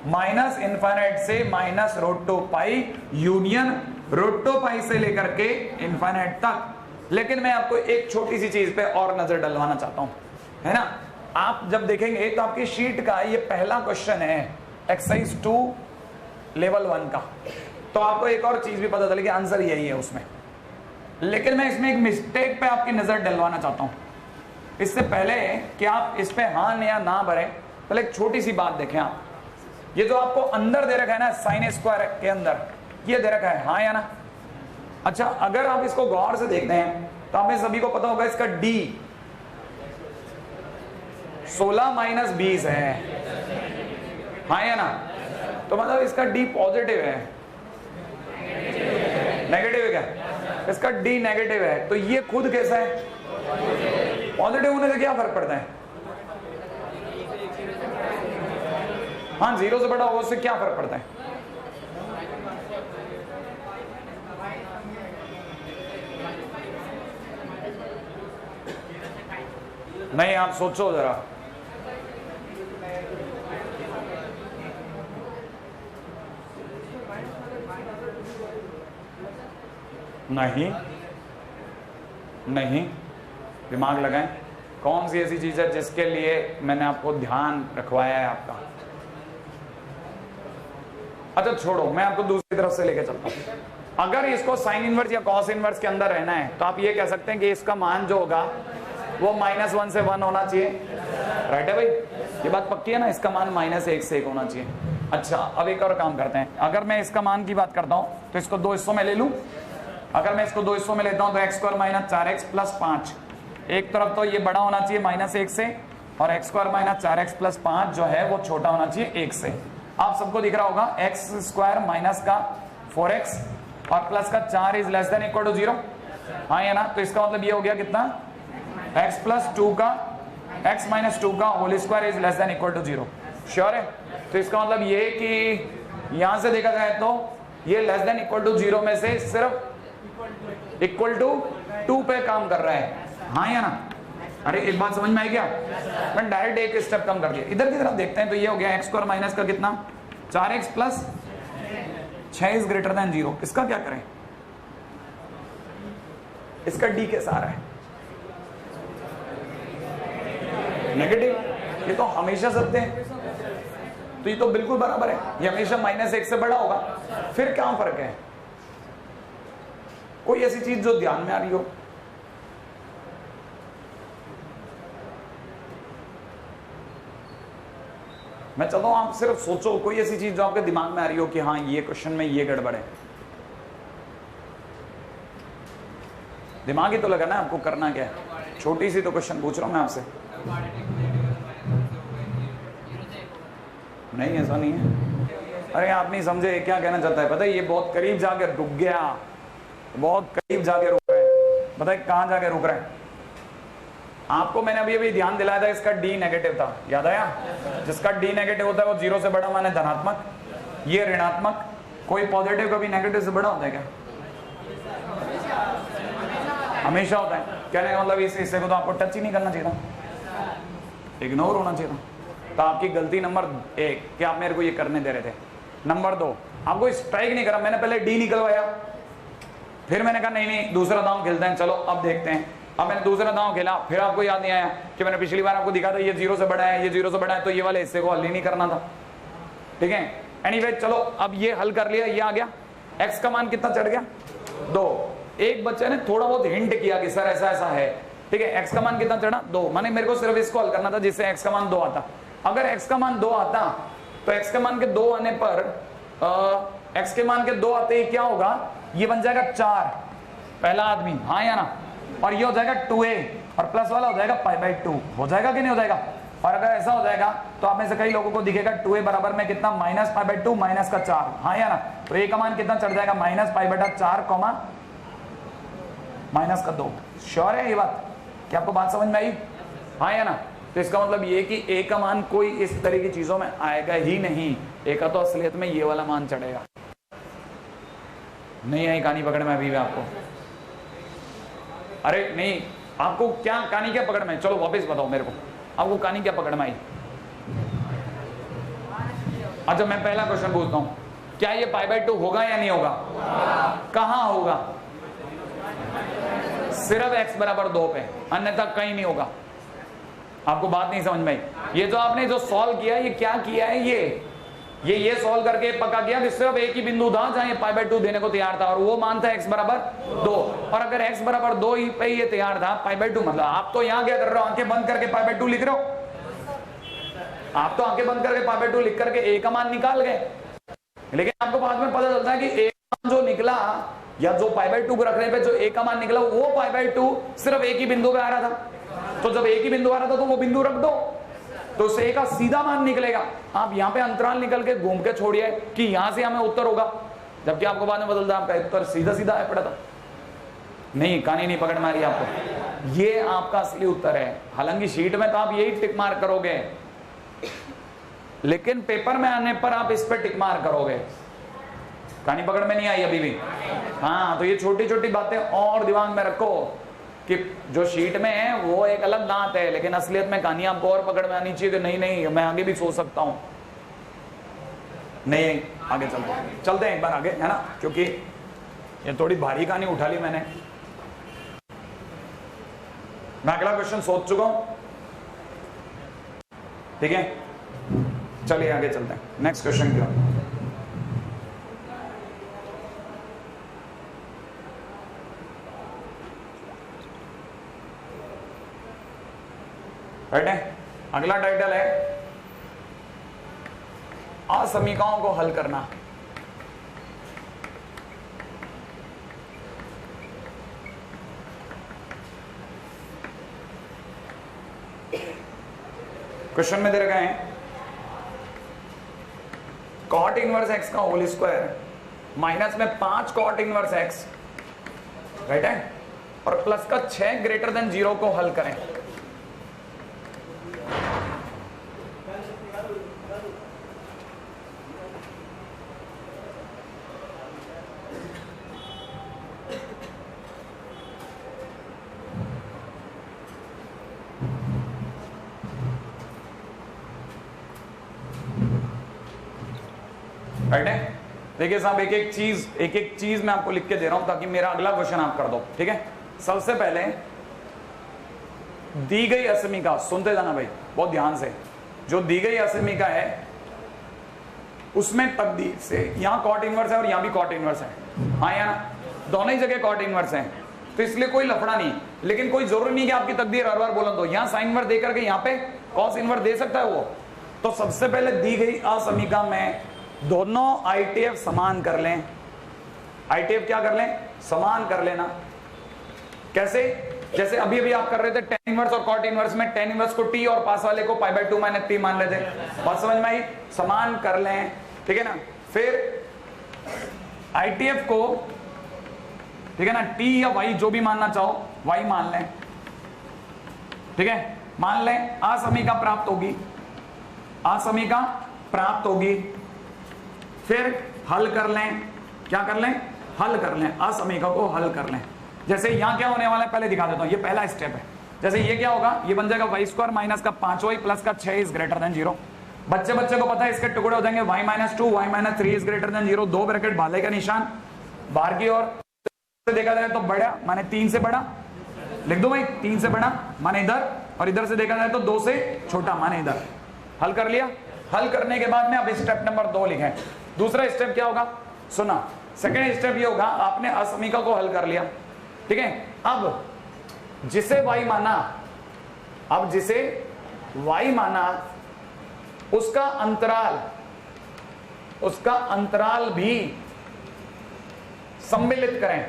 minus infinite से minus root 2 pi union root 2 pi से लेकर के इनफाइनाइट तक। लेकिन मैं आपको एक छोटी सी चीज पे और नजर डलवाना चाहता हूं, है ना। आप जब देखेंगे तो आपकी शीट का ये पहला क्वेश्चन है एक्सरसाइज 2 लेवल 1 का, तो आपको एक और चीज भी पता चलेगी, आंसर यही है उसमें। लेकिन मैं इसमें एक मिस्टेक पे आपकी नजर डलवाना चाहता हूं। इससे पहले कि आप इस पे हाँ या ना भरें, पहले एक छोटी सी बात देखें आप। ये जो आपको अंदर दे रखा है ना साइन स्क्वायर के अंदर, ये दे रखा है, हाँ या ना। अच्छा, अगर आप इसको गौर से देखते हैं तो हमें सभी को पता होगा इसका d 16 माइनस 20 है, हाँ या ना। तो मतलब इसका d पॉजिटिव है, नेगेटिव है क्या, इसका d नेगेटिव है। तो ये खुद कैसा है, पॉजिटिव होने से क्या फर्क पड़ता है, हाँ 0 से बड़ा हो उससे क्या फर्क पड़ता है। नहीं, आप सोचो जरा, नहीं नहीं, दिमाग लगाएं। कौन सी ऐसी चीज है जिसके लिए मैंने आपको ध्यान रखवाया है आपका। अच्छा छोड़ो, मैं आपको दूसरी तरफ से लेके चलता हूं। अगर इसको साइन इनवर्स या कॉस इनवर्स के अंदर रहना है तो आप ये कह सकते हैं कि इसका मान जो होगा वो -1 से 1 होना चाहिए, राइट है भाई, ये बात पक्की है ना। इसका मान -1 से 1 होना चाहिए। अच्छा, अब एक और काम करते हैं। अगर मैं इसका मान की बात करता हूं तो इसको 2 हिस्सों में ले लूं। अगर मैं इसको 2 हिस्सों में लेता हूं तो x² माइनस 4x प्लस 5, एक तरफ तो ये बड़ा होना चाहिए -1 से, और x square minus 4x plus 5 जो है वो छोटा होना चाहिए 1 से। आप सबको दिख रहा होगा एक्स स्क्वायर माइनस का 4x और प्लस का 4 is less than equal to 0। हाँ या ना? तो इसका मतलब ये हो गया कितना, x प्लस 2 का x माइनस 2 का whole square is less than equal to 0। Sure है? तो इसका मतलब ये कि यहां से देखा जाए तो ये लेस देन इक्वल टू 0 में से सिर्फ इक्वल टू 2 पे काम कर रहा है। हाँ या ना? अरे एक बात समझ में आई क्या? मैंने डायरेक्ट एक स्टेप कम कर दिया। इधर की तरफ देखते हैं तो ये हो गया एक्स स्क्वायर माइनस का कितना, 4x plus 6 is greater than 0। इसका क्या करें? इसका डी कैसा आ रहा है? नेगेटिव। ये तो हमेशा सत्य है, तो ये तो बिल्कुल बराबर है, ये हमेशा -1 से बड़ा होगा। फिर क्या फर्क है? कोई ऐसी चीज जो ध्यान में आ रही हो? मैं चाहता हूं आप सिर्फ सोचो कोई ऐसी चीज जो आपके दिमाग में आ रही हो कि हाँ ये क्वेश्चन में ये गड़बड़ है। दिमाग ही तो लगा ना आपको, करना क्या है? छोटी सी तो क्वेश्चन पूछ रहा हूं मैं आपसे। नहीं ऐसा नहीं है। अरे आप नहीं समझे क्या कहना चाहता है? पता है ये बहुत करीब जाके रुक गया, बहुत करीब जाके रुक रहा है। पता है कहां जाके रुक रहा है? आपको मैंने अभी अभी ध्यान दिलाया था, इसका डी नेगेटिव था, याद आया? जिसका डी नेगेटिव होता है वो 0 से बड़ा माने धनात्मक, ये ऋणात्मक। कोई पॉजिटिव कभी नेगेटिव से बड़ा होता है क्या? हमेशा होता है। कहने का मतलब इस हिस्से को तो आपको टच ही नहीं करना चाहिए था, इग्नोर होना चाहिए था। तो आपकी गलती नंबर 1 कि आप मेरे को ये करने दे रहे थे। नंबर 2, आपको स्ट्राइक नहीं करा, मैंने पहले डी निकलवाया, फिर मैंने कहा नहीं नहीं दूसरा दांव खेलते हैं, चलो अब देखते हैं। अब मैंने दूसरा दांव खेला, फिर आपको याद नहीं आया कि मैंने पिछली बार आपको दिखा था ये 0 से बड़ा है, ये 0 से बड़ा है, तो ये वाले हिस्से को हल ही नहीं करना था। ठीक है, एनीवे चलो अब ये हल कर लिया, ये आ गया। एक्स का मान कितना चढ़ गया? 2। एक बच्चे ने थोड़ा बहुत हिंट किया कि सर ऐसा ऐसा है। ठीक है, एक्स का मान कितना चढ़ा? 2। माने मेरे को सिर्फ इसको हल करना था जिससे एक्स का मान 2 आता। अगर एक्स का मान 2 आता तो एक्स के मान के 2 आने पर एक्स के मान के 2 आते ही क्या होगा? ये बन जाएगा 4, पहला आदमी। हाँ या ना? और ये हो जाएगा 2a और प्लस वाला हो जाएगा π/2। हो जाएगा कि नहीं हो जाएगा? और अगर ऐसा हो जाएगा तो आप में से कई लोगों को दिखेगा 2a बराबर में कितना, -π/2 माइनस का 4। हाँ या ना? तो a का मान कितना चढ़ जाएगा? -π/4 माइनस का 2। श्योर है ये बात? क्या आपको बात समझ में आई? हाँ या ना? तो इसका मतलब ये कि a का मान कोई इस तरह की चीजों में आएगा ही नहीं। a का तो असलियत में ये वाला मान चढ़ेगा। नहीं आई कहानी पकड़ में अभी भी आपको? अरे नहीं, आपको क्या कहानी क्या पकड़ में? चलो वापस बताओ मेरे को, आपको कहानी क्या पकड़ में आई? अच्छा मैं पहला क्वेश्चन पूछता हूं, क्या ये π/2 होगा या नहीं होगा? कहां होगा? सिर्फ x बराबर 2 पे, अन्यथा कहीं नहीं होगा। आपको बात नहीं समझ में आई? ये जो आपने जो सॉल्व किया, ये क्या किया है? ये सॉल्व करके पक्का किया कि सिर्फ एक ही बिंदु था जहां ये π/2 देने को तैयार था, और वो मान था x बराबर 2। और अगर x बराबर 2 ही पे ये तैयार था, π/2 मतलब आप तो यहां क्या कर रहे हो? आंखें बंद करके π/2 लिख रहे हो। आप तो आंखें बंद करके π/2 लिख करके a का मान निकाल गए, लेकिन आपको बाद में पता चलता है कि a का मान जो निकला, या जो π/2 को रखने पे जो a का मान निकला, वो π/2 सिर्फ एक ही बिंदु पे आ रहा था। तो जब एक ही बिंदु आ रहा था तो वो बिंदु रख दो, तो उससे a का सीधा मान निकलेगा। आप यहाँ पे अंतराल निकल के घूम के छोड़िए कि यहां से हमें उत्तर होगा, जबकि आपको बाद में बदलता आपका उत्तर सीधा सीधा आया पड़ा था। नहीं, कहानी नहीं पकड़ मारी आपको, ये आपका असली उत्तर है। हालांकि शीट में तो आप यही टिक मार्क करोगे, लेकिन पेपर में आने पर आप इस पर टिक मार्क करोगे। कहानी पकड़ में नहीं आई अभी भी? हाँ, तो ये छोटी छोटी बातें और दिमाग में रखो कि जो शीट में है वो एक अलग दांत है, लेकिन असलियत में कहानी आपको और पकड़ में आनी चाहिए कि नहीं नहीं मैं आगे भी सोच सकता हूं। नहीं, आगे चलते हैं एक बार आगे, है ना? क्योंकि ये थोड़ी भारी कहानी उठा ली मैंने। मैं अगला क्वेश्चन सोच चुका हूं, ठीक है? चलिए आगे चलते हैं। नेक्स्ट क्वेश्चन क्या? राइट है? अगला टाइटल है असमीकाओं को हल करना। क्वेश्चन में दे रखा है कॉट इनवर्स एक्स का होल स्क्वायर माइनस में 5 कॉट इनवर्स एक्स, राइट है, और प्लस का 6 ग्रेटर देन 0 को हल करें। राइट है। देखिए साहब एक एक चीज मैं आपको लिख के दे रहा हूं ताकि मेरा अगला क्वेश्चन आप कर दो, ठीक है। सबसे पहले दी गई असमीका, सुनते जाना भाई बहुत ध्यान से, जो दी गई असमीका है उसमें तकदीर से यहां कॉट इनवर्स है और यहां भी कॉट इनवर्स है, हाँ या ना, दोनों ही जगह कॉट इनवर्स है, तो इसलिए कोई लफड़ा नहीं। लेकिन कोई जरूरी नहीं कि आपकी तकदीर हर बार बोलन दो, यहां साइन इनवर्स दे करके यहां पे कॉस इनवर्स दे सकता है वो। तो सबसे पहले दी गई असमीका में दोनों आईटीएफ समान कर लें। आईटीएफ क्या कर लें? समान कर लेना। कैसे? जैसे अभी अभी आप कर रहे थे टेन इनवर्स और कॉट इनवर्स में, टेन इनवर्स को टी और पास वाले को पाई/2 - 3 मान लेते, बात समझ में आई? समान कर लें, ठीक है ना। फिर आईटीएफ को, ठीक है ना, टी या वाई जो भी मानना चाहो वाई मान लें, ठीक है, मान लें। असमीका प्राप्त होगी, असमीका प्राप्त होगी। फिर हल कर लें, क्या कर लें? हल कर लें, असमीका को हल कर लें। जैसे यहां क्या होने वाला है पहले दिखा देता हूं, ये पहला स्टेप है। जैसे ये क्या होगा, ये बन जाएगा वाई स्क्वायर माइनस का 5y प्लस का 6 इज ग्रेटर देन 0। बच्चे को पता है इसके टुकड़े हो जाएंगे y - 2 y - 3 is greater than 0, 2 bracket भाले का निशान बाहर की ओर से देखा जाए तो बड़ा माने 3 से बड़ा, लिख दो भाई 3 से बड़ा माने इधर, और इधर से देखा जाए तो 2 से छोटा माने इधर। हल कर लिया। हल करने के बाद में अब स्टेप नंबर 2 लिखें। दूसरा स्टेप क्या होगा सुना, सेकेंड स्टेप ये होगा, आपने असमीका को हल कर लिया, ठीक है। अब जिसे y माना, अब जिसे y माना उसका अंतराल भी सम्मिलित करें।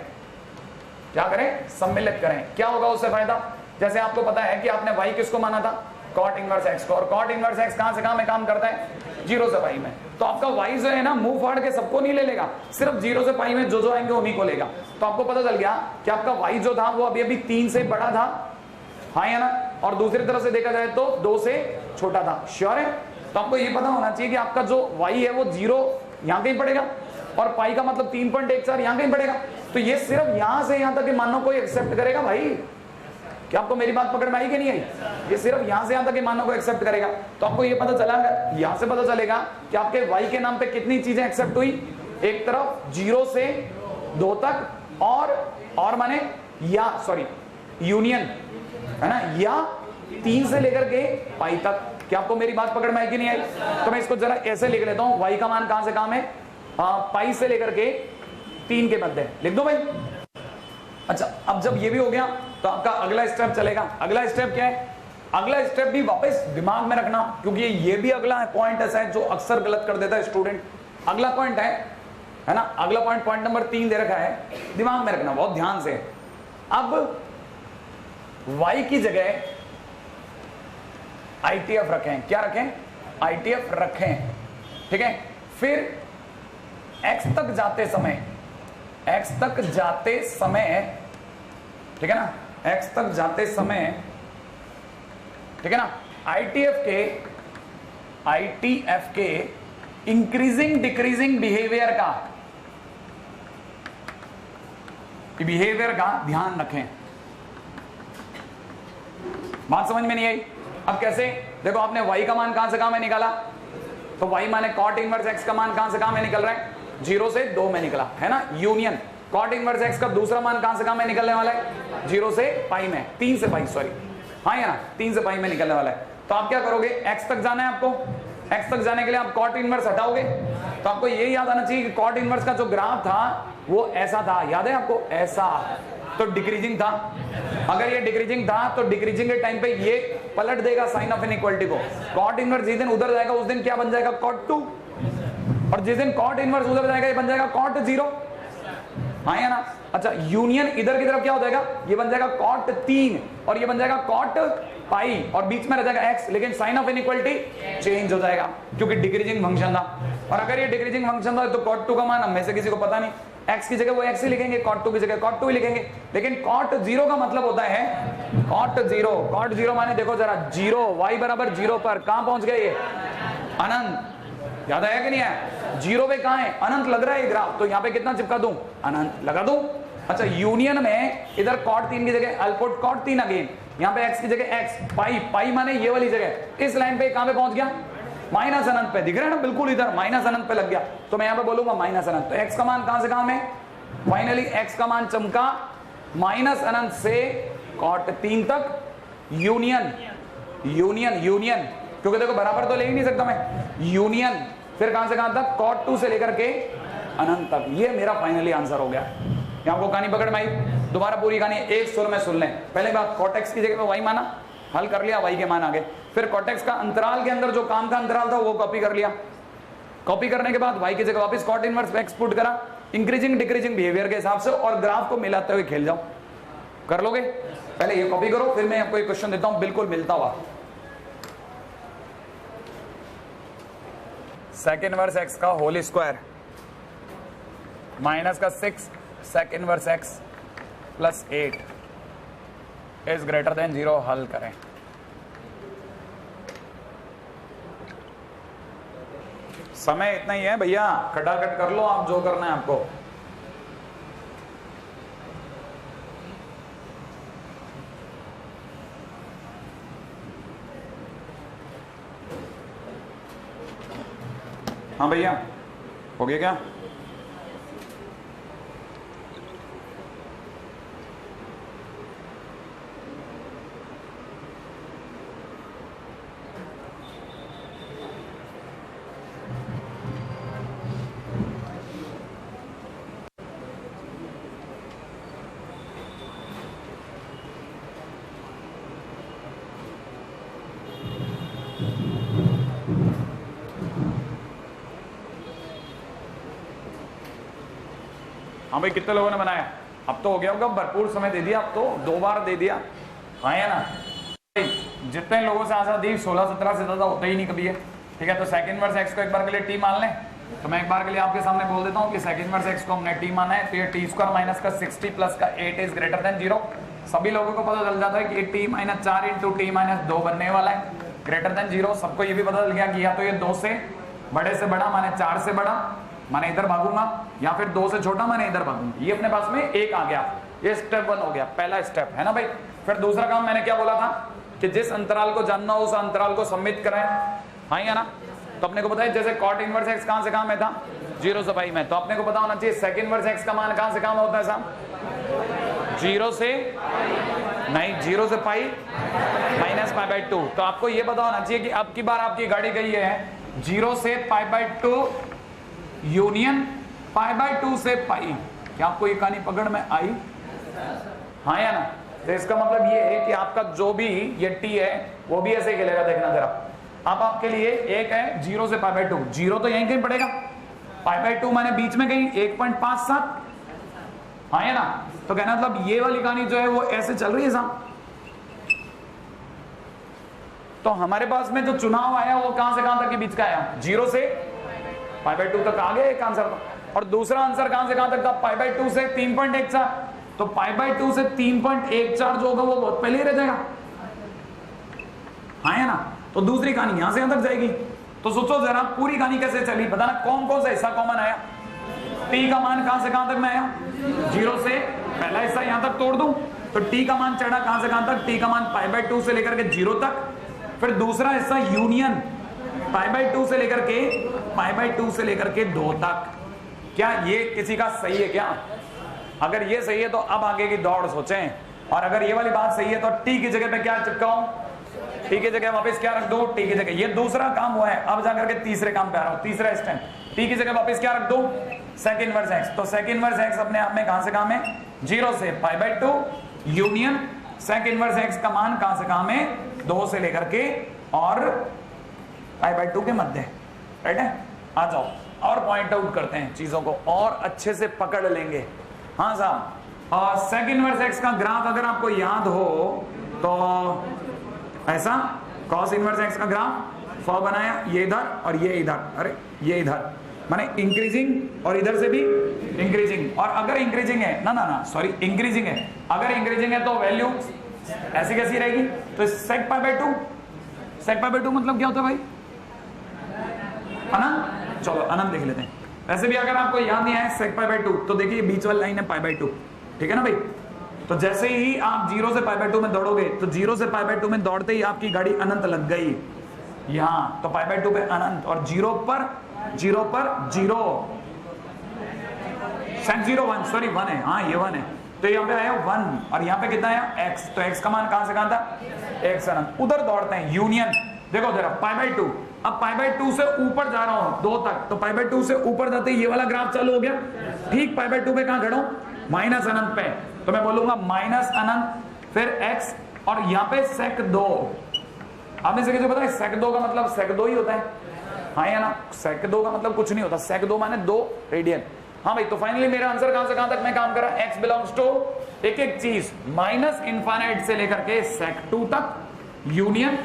क्या करें? सम्मिलित करें। क्या होगा उससे फायदा? जैसे आपको पता है कि आपने y किसको माना था? कॉट इनवर्स x को, और कॉट इनवर्स x कहां से कहां में काम करता है? 0 से पाई में। तो आपका y जो है ना मुंह फाड़ के सबको नहीं ले लेगा, सिर्फ 0 से पाई में जो आएंगे उन्हीं को लेगा। तो आपको पता चल गया कि आपका y जो था वो अभी 3 से बड़ा था, हाँ या ना, और दूसरी तरफ से देखा जाए तो 2 से छोटा था। श्योर है? तो आपको ये पता होना चाहिए कि आपका जो y है वो 0 यहां कहीं पड़ेगा, और पाई का मतलब 3.14 यहां कहीं पड़ेगा। तो ये सिर्फ यहां से यहां तक मानो कोई एक्सेप्ट करेगा भाई। क्या आपको मेरी बात पकड़ में आई कि नहीं आई? ये सिर्फ यहां से यहां तक मानो को एक्सेप्ट करेगा। तो आपको ये पता चला, यहां से पता चलेगा कि आपके y के नाम पे कितनी चीजें एक्सेप्ट हुई। एक तरफ 0 से 2 तक, और माने या सॉरी यूनियन है ना, या 3 से लेकर के पाई तक। क्या आपको मेरी बात पकड़ में आई कि नहीं आई? तो मैं इसको जरा ऐसे लिख लेता हूं, y का मान कहां से कहां है? पाई से लेकर के 3 के मध्य, लिख दो भाई। अच्छा, अब जब ये भी हो गया तो आपका अगला स्टेप चलेगा। अगला स्टेप क्या है? अगला स्टेप भी वापस दिमाग में रखना, क्योंकि ये भी अगला पॉइंट ऐसा है जो अक्सर गलत कर देता है स्टूडेंट। अगला पॉइंट है ना, अगला पॉइंट नंबर 3 दे रखा है, दिमाग में रखना बहुत ध्यान से। अब y की जगह ITF रखें। क्या रखें? ITF रखें, ठीक है। फिर x तक जाते समय, ठीक है ना, x तक जाते समय, ठीक है ना, ITF के इंक्रीजिंग डिक्रीजिंग बिहेवियर का ध्यान रखें। बात समझ में नहीं आई? अब कैसे? देखो आपने y का मान कहां से कहां में निकाला, तो y माने कॉट इनवर्स x का मान कहां से कहां में निकल रहा है? 0 से 2 में निकला है ना, यूनियन। कॉट इनवर्स x का दूसरा मान कहां से कहां में निकलने वाला है? 0 से पाई में, 3 से पाई, सॉरी, हाँ या ना, 3 से पाई में निकलने वाला है। तो आप क्या करोगे? x तक जाना है आपको, x तक जाने के लिए आप कॉट इनवर्स हटाओगे। तो आपको ये याद आना चाहिए कि कॉट इनवर्स का जो ग्राफ था वो ऐसा था, याद है आपको? ऐसा, तो डिक्रीजिंग था। अगर ये डिक्रीजिंग था तो डिक्रीजिंग के टाइम पे ये पलट देगा साइन ऑफ इनइक्वालिटी को। कॉट इनवर्स जिस दिन उधर जाएगा उस दिन क्या बन जाएगा? कॉट 2, और जिस दिन कॉट इनवर्स उधर जाएगा ये बन जाएगा कॉट 0, हाँ या ना। अच्छा, यूनियन इधर की तरफ क्या हो जाएगा? ये बन जाएगा कॉट 3 और ये बन जाएगा कॉट पाई और बीच में रह जाएगा x, लेकिन साइन ऑफ इनइक्वालिटी चेंज हो जाएगा क्योंकि डिक्रीजिंग फंक्शन था। और अगर ये डिक्रीजिंग फंक्शन था तो cot 2 का मान हम में से किसी को पता नहीं, x की जगह वो x ही लिखेंगे, cot 2 की जगह cot 2 ही लिखेंगे। लेकिन cot 0 का मतलब होता है cot 0 माने देखो जरा 0 y बराबर 0 पर कहां पहुंच गए ये अनंत, याद आया कि नहीं आया? 0 पे कहां है अनंत लग रहा है ये ग्राफ, तो यहाँ पे कितना चिपका दूं अनंत लगा दूं। अच्छा यूनियन में इधर cot 3 की जगह I'll put cot 3 अगेन, यहाँ पे x की जगह x, पाई माने ये वाली जगह, इस लाइन पे कहां पे पहुंच गया माइनस अनंत पे, दिख रहा है ना बिल्कुल इधर माइनस अनंत पे लग गया, तो मैं यहाँ पे बोलूंगा माइनस अनंत। तो x का मान कहां से कहां में फाइनली x का मान चमका माइनस अनंत से cot 3 तक, यूनियन क्योंकि देखो बराबर तो ले ही नहीं सकता मैं, यूनियन फिर कहां से कहां तक cot 2 से लेकर के अनंत तक। ये मेरा फाइनली आंसर हो गया। यहाँ को कहानी पकड़ में आई, दोबारा पूरी कहानी एक सुर में सुन लें। पहले बात cot x की जगह पे y माना, हल कर लिया, y के मान आ गए। फिर cot x का अंतराल के अंदर जो काम का अंतराल था वो कॉपी कर लिया, कॉपी करने के बाद y की जगह वापस cot इनवर्स x पुट करा इंक्रीजिंग डिक्रीजिंग बिहेवियर के हिसाब से, और ग्राफ को मिलाते हुए खेल जाओ। कर लोगे? पहले ये कॉपी करो, फिर मैं आपको एक क्वेश्चन देता हूं बिल्कुल मिलता हुआ। सेक इनवर्स x का होल स्क्वायर माइनस का 6 sec inverse x plus 8 is greater than 0, हल करें। समय इतना ही है भैया, खटाखट कर लो आप जो करना है आपको। हाँ भैया हो गया क्या? हाँ भाई कितने लोगों ने बनाया? अब तो हो गया होगा, भरपूर समय दे दिया, अब तो 2 बार दे दिया, हाँ है ना? जितने लोगों से आशा दी 16-17 से ज्यादा होता ही नहीं कभी है, ठीक है? तो सेक इनवर्स x को एक बार के लिए t मान लें, तो मैं एक बार के लिए आपके सामने बोल देता हूँ कि सेक इनवर्स x को हमने t माना है, तो ये t स्क्वायर माइनस का 60 प्लस का 8 इज ग्रेटर देन 0। सभी लोगों को पता चल जाता है कि t minus 4 into t minus 2 बनने वाला है, ग्रेटर देन 0। सबको ये भी पता चल गया कि या तो ये 2 से बड़े से बड़ा माने 4 से बड़ा माने इधर भागूंगा, या फिर 2 से छोटा माने इधर भागूंगा। ये अपने पास में एक आ गया, ये स्टेप 1 हो गया, पहला स्टेप है ना भाई। फिर दूसरा काम मैंने क्या बोला था कि जिस अंतराल को जानना हो उस अंतराल को सम्मित कराएं, हाँ या ना? तो अपने को पता है जैसे cot इनवर्स x कहां से कहां में था 0 से पाई में, तो अपने को पता होना चाहिए सेक इनवर्स x का मान कहां से कहां में होता है साहब? 0 से नहीं, 0 से पाई माइनस पाई बाई 2। तो आपको ये पता होना चाहिए कि अब की बार आपकी गाड़ी गई है 0 से pi by 2 union pi by 2 से पाई। क्या आपको ये कहानी पकड़ में आई, हाँ या ना? तो इसका मतलब ये है कि आपका जो भी ये t है वो भी ऐसे खेलेगा, देखना जरा। अब आपके लिए एक है 0 से पाई बाई 2, 0 तो यहीं कहीं पड़ेगा, पाई बाई 2 माने बीच में कहीं 1.57, हाँ या ना? तो कहना मतलब ये वाली कहानी जो है वो ऐसे चल रही है साहब। तो हमारे पास में जो चुनाव आया वो कहां से कहां तक के बीच का आया? 0 से पाई बाई 2 तक आ गया एक आंसर था, और दूसरा आंसर कहां से कहां तक था? पाई बाई 2 से 3.14। तो पाई बाई 2 से 3.14 जो होगा वो बहुत पहले ही रह जाएगा, हाँ है ना? तो दूसरी कहानी यहां से यहां तक जाएगी। तो सोचो जरा पूरी कहानी कैसे चली, बताना कौन कौन सा हिस्सा कॉमन आया? t का मान कहां से कहां तक में आया? 0 से, पहला हिस्सा यहां तक तोड़ दूं तो t का मान चढ़ा कहां से कहां तक? t का मान पाई बाई 2 से लेकर के 0 तक। फिर दूसरा हिस्सा यूनियन पाई बाई 2 से लेकर के पाई बाई 2 से लेकर के 2 तक। क्या ये किसी का सही है क्या? अगर ये सही है तो अब आगे की दौड़ सोचें, और अगर ये वाली बात सही है तो t की जगह पे क्या चिपकाऊं? t की जगह वापस क्या रख दो? t की जगह, ये दूसरा काम हुआ है, अब जाकर के तीसरे काम पे आ रहा हूं, तीसरा स्टेप। t की जगह वापस क्या रख दो? Sec inverse x। तो सेक इनवर्स x अपने आप में कहां से कहां में? 0 से pi by 2 union sec inverse x का मान कहां से कहां में? 2 से लेकर के और पाई बाई 2 के मध्य, राइट है? आ जाओ और पॉइंट आउट करते हैं चीजों को और अच्छे से पकड़ लेंगे, हाँ साहब। और सेक इनवर्स x का ग्राफ अगर आपको याद हो तो ऐसा cos इनवर्स x का ग्राफ फॉर बनाया, ये इधर और ये इधर, अरे ये इधर, माने इंक्रीजिंग और इधर से भी इंक्रीजिंग। और अगर इंक्रीजिंग है ना सॉरी इंक्रीजिंग है, अगर इंक्रीजिंग है तो वैल्यू ऐसी कैसी रहेगी, तो sec pi by 2, sec pi by 2 मतलब क्या होता है भाई, अनंत। चलो अनंत देख लेते हैं। वैसे भी अगर आपको याद नहीं आया sec पाई बाय 2, तो देखिए बीच वाली लाइन है पाई बाय 2, ठीक है ना भाई। तो जैसे ही आप 0 से पाई बाय 2 में दौड़ोगे, तो 0 से पाई बाय 2 में दौड़ते ही आपकी गाड़ी अनंत लग गई यहां, तो पाई बाय 2 पे अनंत, और 0 पर 0 sec 0 1, सॉरी 1 है, हाँ ये 1 है, तो यहाँ पे आया 1 और यहाँ पे कितना आया x, तो x का मान कहां से कहां था, x अनंत। उधर दौड़ते हैं यूनियन, देखो जरा पाई बाय 2, अब पाई बाय 2 से ऊपर जा रहा हूं 2 तक, तो पाई बाय 2 से ऊपर जाते ही ये वाला ग्राफ चालू हो गया, ठीक पाई बाय 2 पे कहां खड़ा हूं, माइनस अनंत पे, तो मैं बोलूंगा माइनस अनंत फिर x, और यहाँ पे sec 2। आप में से किसी को पता है sec 2 का मतलब sec 2 ही होता है, हाँ या ना, sec 2 का मतलब कुछ नहीं होता, sec 2 माने 2 रेडियन। हाँ भाई, तो फाइनली मेरा आंसर कहां से कहां तक मैं काम कर रहा, x बिलोंग्स टू एक एक चीज माइनस इनफाइनाइट से लेकर के sec 2 तक, यूनियन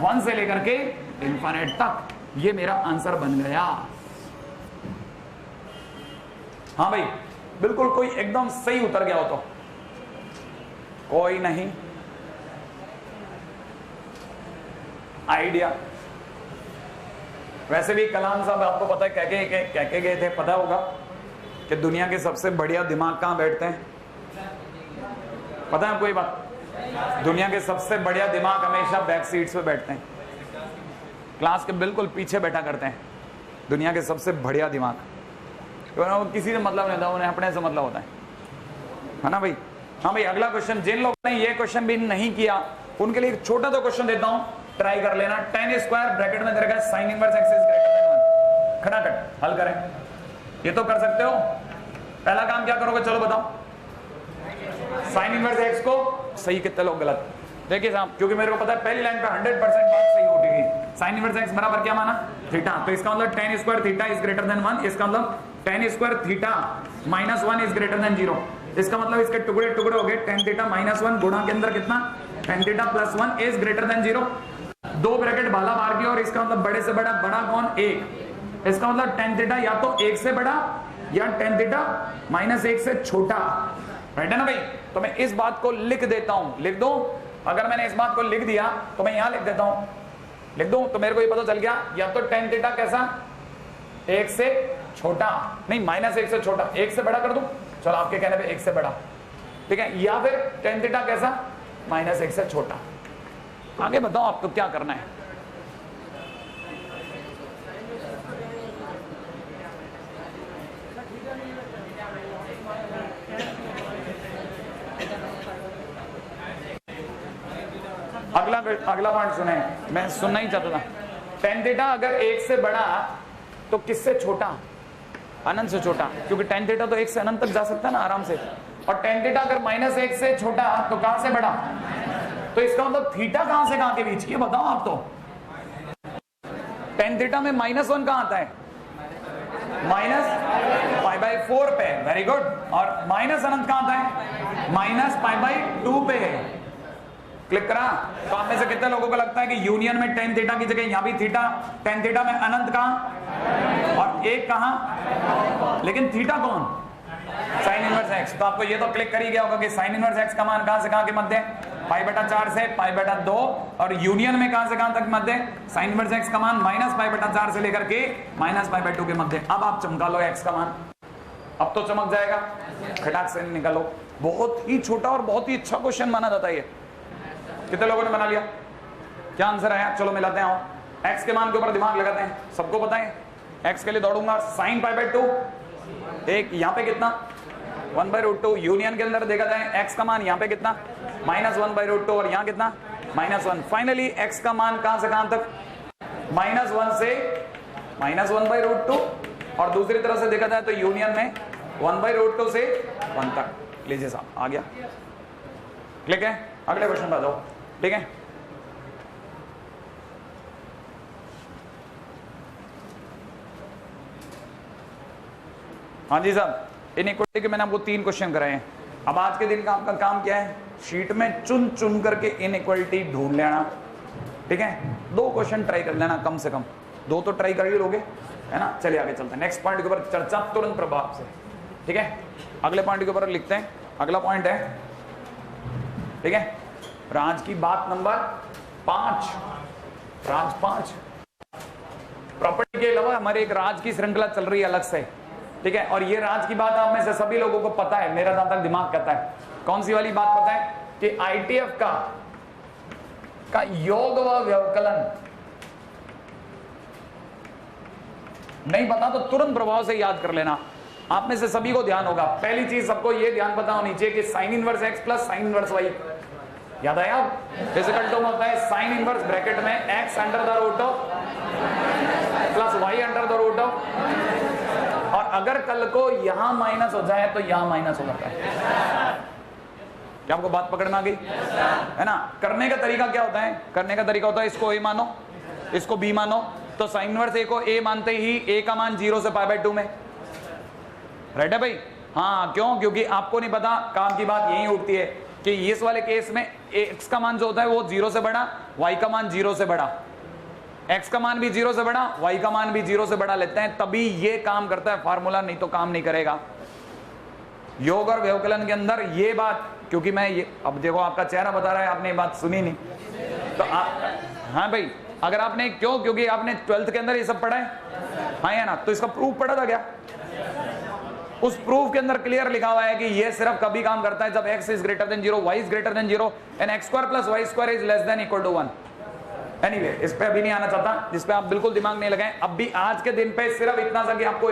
1 से लेकर के इनफाइनाइट तक, ये मेरा आंसर बन गया। हाँ भाई बिल्कुल, कोई एकदम सही उतर गया हो तो, कोई नहीं आइडिया। वैसे भी कलाम साहब आपको पता है कह के गए थे, पता होगा कि दुनिया के सबसे बढ़िया दिमाग कहां बैठते हैं, पता है आपको ये बात, दुनिया के सबसे बढ़िया दिमाग हमेशा बैक सीट्स पे बैठते हैं, क्लास के बिल्कुल पीछे बैठा करते हैं, दुनिया के सबसे बढ़िया दिमाग, तो किसी से मतलब नहीं था, उन्हें अपने से मतलब होता है ना भाई। हाँ भाई, अगला क्वेश्चन, जिन लोगों ने ये क्वेश्चन भी नहीं किया उनके लिए एक छोटा सा क्वेश्चन देता हूं, ट्राई कर लेना। tan स्क्वायर ब्रैकेट में दे रखा है sin inverse x is greater than 1, खटाखट हल करें, ये तो कर सकते हो। पहला काम क्या करोगे, चलो बताओ, sin इनवर्स x को सही कितने लोग गलत, देखिए साहब, क्योंकि मेरे को पता है पहली लाइन पे 100% बात सही उठेगी। sin इनवर्स x बराबर क्या माना, थीटा, तो इसका मतलब tan square theta is greater than 1, इसका मतलब tan square theta minus 1 is greater than 0, इसका मतलब इसके टुकड़े टुकड़े हो गए, tan थीटा माइनस 1 गुणा के अंदर कितना, tan theta plus 1 is greater than 0, 2 bracket भाला मार के, और इसका मतलब बड़े से बड़ा, बड़ा कौन, 1, इसका मतलब tan थीटा या तो 1 से बड़ा या tan थीटा माइनस 1 से छोटा, राइट है ना भाई। तो मैं इस बात को लिख देता हूं, लिख दो, अगर मैंने इस बात को लिख दिया तो मैं यहां लिख देता हूं, लिख दो, तो मेरे को ये पता चल गया, या तो tan थीटा कैसा, 1 से छोटा, नहीं माइनस 1 से छोटा, 1 से बड़ा कर दूं, चलो आपके कहने पे 1 से बड़ा, ठीक है, या फिर tan थीटा कैसा, माइनस 1 से छोटा। आगे बताओ आपको क्या करना है। अगला पॉइंट सुने, मैं सुनना ही चाहता था। tan थीटा अगर 1 से बड़ा तो किससे छोटा, अनंत से छोटा, क्योंकि tan थीटा तो 1 से अनंत तक जा सकता है ना आराम से, और tan थीटा अगर माइनस 1 से छोटा तो कहां से बड़ा, तो इसका मतलब थीटा कहां से कहां के बीच, ये बताओ आप तो। tan थीटा में माइनस 1 कहां आता है, माइनस पाई बाय 4 पे, वेरी गुड, और माइनस अनंत कहां आता है, माइनस पाई बाय 2 पे, क्लिक करा। तो आप में से कितने लोगों को लगता है कि यूनियन में tan थीटा की जगह यहां भी थीटा, tan थीटा में अनंत कहां और 1 कहां, लेकिन थीटा कौन, sin इनवर्स x, तो आपको ये तो क्लिक कर ही गया होगा कि sin इनवर्स x का मान कहां से कहां के मध्य, पाई बटा 4 से पाई बटा 2, और यूनियन में कहां से कहां तक मध्य, sin इनवर्स x का मान माइनस पाई बटा 4 से लेकर के माइनस पाई बटा 2 के मध्य। अब आप चमका लो x का मान, अब तो चमक जाएगा, खटाक से निकालो। बहुत ही छोटा और बहुत ही अच्छा क्वेश्चन माना जाता है ये। कितने लोगों ने बना लिया, क्या आंसर आया, चलो मिलाते हैं। x के मान के ऊपर दिमाग लगाते हैं, सबको पता है x के लिए दौड़ूंगा, sin पाई बाय 2, एक यहाँ पे कितना 1/√2, यूनियन के अंदर देखा जाए x का मान यहाँ पे कितना -1/√2, और यहाँ कितना -1। फाइनली x का मान कहां से कहां तक, -1 से -1/√2, और दूसरी तरफ से देखा जाए तो यूनियन में 1/√2 से 1 तक। लीजिए साहब आ गया, क्लिक है, अगले क्वेश्चन पर जाओ, ठीक है। हाँ जी साहब, इनइक्वालिटी के मैंने आपको 3 क्वेश्चन कराए हैं। अब आज के दिन का आपका काम क्या है, शीट में चुन चुन करके इनइक्वालिटी ढूंढ लेना, ठीक है। 2 क्वेश्चन ट्राई कर लेना, कम से कम 2 तो ट्राई कर ही लोगे, है ना। चलिए आगे चलते हैं, नेक्स्ट पॉइंट के ऊपर चर्चा तुरंत प्रभाव से, ठीक है। अगले पॉइंट के ऊपर लिखते हैं, अगला पॉइंट है, ठीक है, राज की बात नंबर 5, राज 5। प्रॉपर्टी के अलावा हमारे एक राज की श्रृंखला चल रही है अलग से, ठीक है। और ये राज की बात आप में से सभी लोगों को पता है, मेरा जहां तक दिमाग कहता है। कौन सी वाली बात पता है कि आईटीएफ का योग व व्यवकलन नहीं पता तो तुरंत प्रभाव से याद कर लेना। आप में से सभी को ध्यान होगा, पहली चीज सबको ये ध्यान पता होनी चाहिए कि sine inverse x plus sine inverse y, याद आया। फिजिकल टर्म होता है साइन इनवर्स ब्रैकेट में x under the root of plus y under the root of, और अगर कल को यहां माइनस हो जाए तो यहां माइनस हो जाता है। क्या आपको बात पकड़ में आ गई, है ना। करने का तरीका क्या होता है, करने का तरीका होता है इसको ए मानो, इसको बी मानो, तो साइन इनवर्स ए को ए मानते ही ए का मान 0 से π/2 में, राइट है भाई। हाँ क्यों, क्योंकि आपको नहीं पता, काम की बात यही उठती है कि इस वाले केस में एक्स का मान जो होता है वो 0 से बड़ा, वाई का मान 0 से बड़ा, एक्स का मान भी 0 से बड़ा, वाई का मान भी 0 से बड़ा लेते हैं, तभी ये काम करता है फार्मूला, नहीं तो काम नहीं करेगा। योग और व्यवकलन के अंदर ये बात, क्योंकि मैं ये, अब देखो आपका चेहरा बता रहा है आपने ये बात सुनी नहीं, तो आप, हाँ भाई अगर आपने, क्यों, क्योंकि आपने 12th के अंदर ये सब पढ़ा है, हाँ या ना, तो इसका प्रूफ पढ़ा था क्या। उस प्रूफ के अंदर क्लियर लिखा हुआ है कि ये सिर्फ कभी काम करता है जब x is greater than 0, y is greater than 0 and x square plus y square is less than equal to 1। Anyway, इस पे अभी नहीं आना चाहता, जिस पे आप बिल्कुल दिमाग नहीं लगाएं। अब भी आज के दिन पे सिर्फ इतना सा कि आपको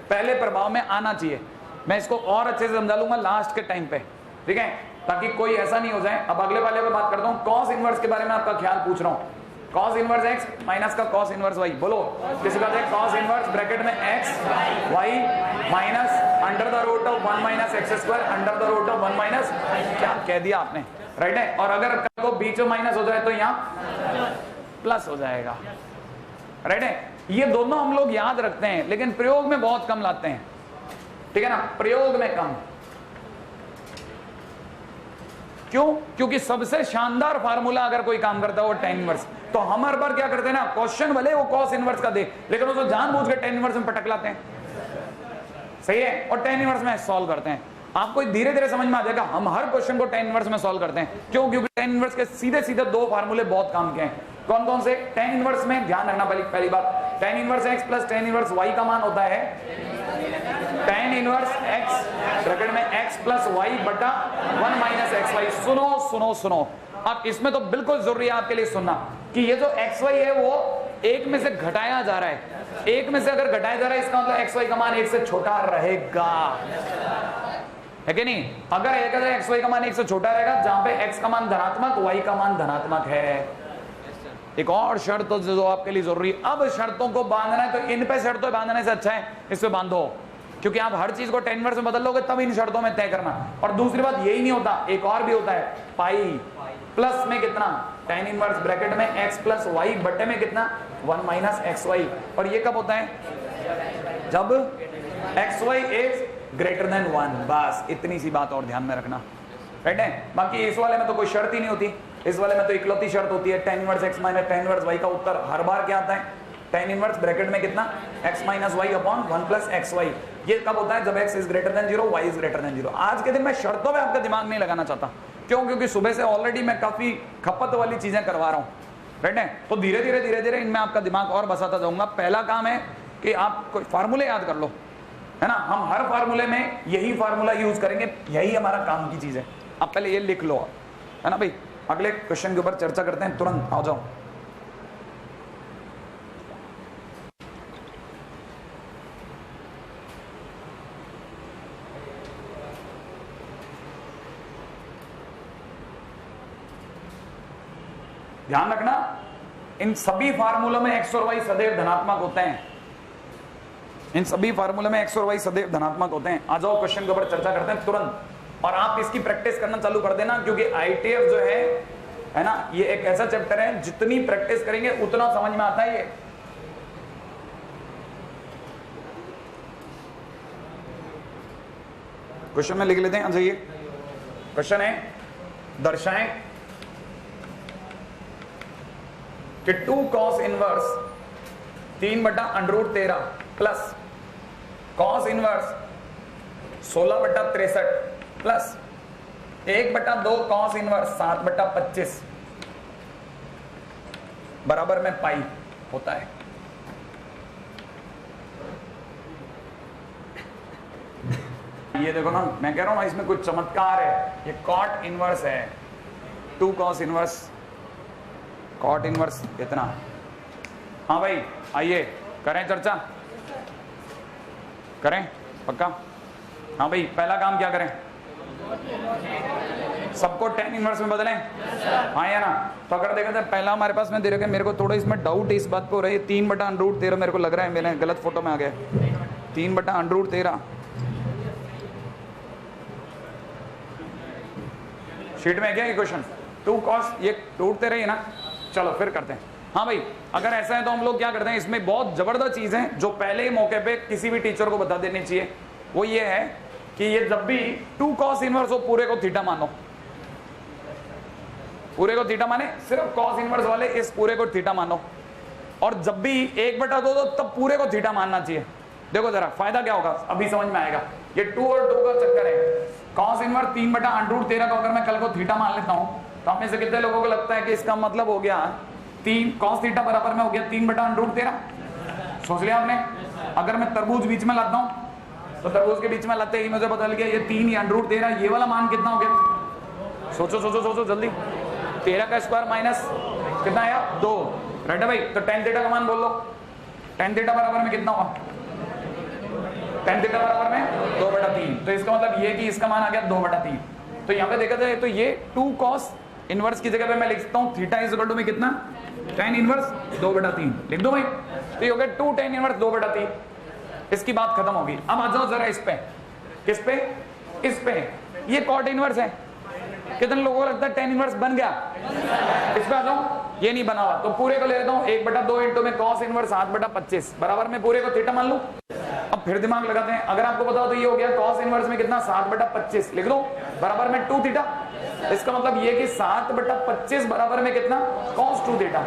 पहले प्रभाव में आना चाहिए। मैं इसको और अच्छे से समझा लूंगा लास्ट के टाइम पे, ठीक है, ताकि कोई ऐसा नहीं हो जाए। अब अगले वाले पे बात करता हूँ, कॉस इनवर्स के बारे में आपका ख्याल पूछ रहा हूँ। कॉस इनवर्स एक्स माइनस का कॉस इनवर्स वाई, बोलो किसी बात है। कॉस इनवर्स ब्रैकेट में x y minus under the root of 1 minus x square under the root of 1 minus, क्या कह दिया आपने, राइट है। और अगर को बीच में माइनस हो जाए तो यहाँ प्लस हो जाएगा, राइट है। ये दोनों हम लोग याद रखते हैं, लेकिन प्रयोग में बहुत कम लाते हैं, ठीक है ना, प्रयोग में कम। क्यों, क्योंकि सबसे शानदार फार्मूला अगर कोई काम करता है वो tan इनवर्स। तो हम हर बार क्या करते हैं ना, क्वेश्चन भले वो cos इनवर्स का दे, लेकिन उसको जानबूझ के tan इनवर्स में पटक लाते हैं, सही है, और tan इनवर्स में सॉल्व करते हैं। आपको धीरे धीरे समझ में आ जाएगा, हम हर क्वेश्चन को tan इनवर्स में सॉल्व करते हैं। क्यों, क्योंकि tan इनवर्स के सीधे सीधे 2 फार्मूले बहुत काम के हैं। कौन कौन से। tan इनवर्स में ध्यान रखना, पहली बात, tan inverse x plus tan inverse y का मान होता है tan इनवर्स x ब्रैकेट में x प्लस y बटा 1 माइनस एक्स वाई। सुनो सुनो सुनो, अब इसमें तो बिल्कुल जरूरी है आपके लिए सुनना कि ये जो एक्स वाई है वो एक में से घटाया जा रहा है, एक में से अगर घटाया जा रहा है इसका मतलब एक्स वाई का मान 1 से छोटा रहेगा, है कि नहीं। अगर एक्स वाई का मान 1 से छोटा रहेगा, जहां पे x का मान धनात्मक y का मान धनात्मक है। एक और शर्त तो जो आपके लिए जरूरी है, अब शर्तों को बांधना है तो इन पे शर्तों बांधने से अच्छा है इस पे बांधो, क्योंकि आप हर चीज को tan इनवर्स में बदल लोगे तब इन शर्तों में तय करना। और दूसरी बात यही नहीं होता, एक और भी होता है, पाई प्लस में कितना tan इनवर्स ब्रैकेट में x प्लस वाई बटे में कितना 1 माइनस एक्स वाई। और ये कब होता है, जब x y is greater than 1। बस इतनी सी बात और ध्यान में रखना, राइट है। बाकी इस वाले में तो कोई शर्त ही नहीं होती, इस वाले में तो इकलौती शर्त होती है tan inverse x minus tan inverse y का उत्तर हर बार क्या आता है, tan इनवर्स ब्रैकेट में कितना x minus y upon 1 plus x y. ये कब होता है, जब x is greater than 0 y is greater than 0। आज के दिन मैं शर्तों में आपका दिमाग नहीं लगाना चाहता, क्यों, क्योंकि सुबह से ऑलरेडी मैं काफी खपत वाली चीजें करवा रहा हूँ, राइट है। तो धीरे धीरे इनमें आपका दिमाग और बसाता जाऊंगा। पहला काम है कि आप कोई फार्मूले याद कर लो, है ना। हम हर फार्मूले में यही फार्मूला यूज करेंगे, यही हमारा काम की चीज है। आप पहले ये लिख लो, है ना भाई। अगले क्वेश्चन के ऊपर चर्चा करते हैं, तुरंत आ जाओ। ध्यान रखना, इन सभी फार्मूलों में एक्स और वाई सदैव धनात्मक होते हैं, इन सभी फार्मूले में एक्स और वाई सदैव धनात्मक होते हैं। आ जाओ क्वेश्चन के ऊपर चर्चा करते हैं तुरंत, और आप इसकी प्रैक्टिस करना चालू कर देना, क्योंकि आईटीएफ जो है ना, ये एक ऐसा चैप्टर है जितनी प्रैक्टिस करेंगे उतना समझ में आता है। ये क्वेश्चन में लिख लेते हैं। अच्छा, ये क्वेश्चन है दर्शाएं कि 2 cos inverse 3/√13 plus cos inverse 16/63 plus 1/2 cos inverse 7/25 बराबर में पाई होता है। ये देखो ना, मैं कह रहा हूं ना, इसमें कुछ चमत्कार है। ये cot इनवर्स है, 2 cos इनवर्स cot इनवर्स इतना। हाँ भाई आइए करें चर्चा, करें पक्का। हाँ भाई पहला काम क्या करें, सबको tan इनवर्स में बदलें। हाँ या ना, तो अगर देखा जाए पहला हमारे पास में दे रखा है, मेरे को थोड़ा इसमें डाउट है इस बात पे हो रहा है, 3/√13 मेरे को लग रहा है मैंने गलत फोटो में आ गया, 3/√13 शीट में है क्या ये क्वेश्चन? 2 cos ये √13 ही ना, चलो फिर करते हैं। हाँ भाई अगर ऐसा है तो हम लोग क्या करते हैं, इसमें बहुत जबरदस्त चीज है जो पहले ही मौके पे किसी भी टीचर को बता देनी चाहिए। वो ये है कि ये जब भी 2 cos इनवर्स हो पूरे को थीटा मानो, पूरे को थीटा माने, सिर्फ cos इनवर्स वाले इस पूरे को थीटा मानो, और जब भी 1/2 दो तब पूरे को थीटा मानना चाहिए। देखो जरा फायदा क्या होगा अभी समझ में आएगा। ये 2 और 2 का चक्कर है। cos इनवर्स 3/√13 को अगर मैं कल को थीटा मान लेता हूं तो हम में से कितने लोगों को लगता है कि इसका मतलब हो गया 3 cos थीटा बराबर में हो गया 3/√13? सोच लिया आपने? अगर मैं तरबूज बीच में लाता हूं तो तरबूज के बीच में लाते ही मुझे पता लग गया ये 3/√13, ये वाला मान कितना हो गया? सोचो सोचो सोचो जल्दी, 13 का स्क्वायर माइनस कितना आया 2, राइट है भाई। तो tan थीटा का मान बोल लो, tan थीटा बराबर में कितना होगा? tan थीटा बराबर में 2/3, तो इसका मतलब ये कि इसका मान आ गया 2/3। तो यहाँ पे देखा जाए तो ये 2 cos इनवर्स की जगह पे मैं लिख सकता हूँ थीटा इज इक्वल टू में कितना, tan इनवर्स 2/3 लिख दो भाई। तो ये हो गया 2 tan इनवर्स 2/3, इसकी बात खत्म होगी। अब आ जाओ जरा इस पे, किस पे? इस पे, ये cot इनवर्स है। कितने लोगों को लगता है tan इनवर्स बन गया? इस पे आ जाओ, ये नहीं बना हुआ तो पूरे को ले लेता हूँ 1/2 इंटू में cos इनवर्स 7/25 बराबर में पूरे को थीटा मान लूं। अब फिर दिमाग लगाते हैं, अगर आपको पता हो तो ये हो गया cos इनवर्स में कितना 7/25 लिख दो बराबर में 2 थीटा। इसका मतलब ये कि 7/25 बराबर में कितना, cos 2 थीटा,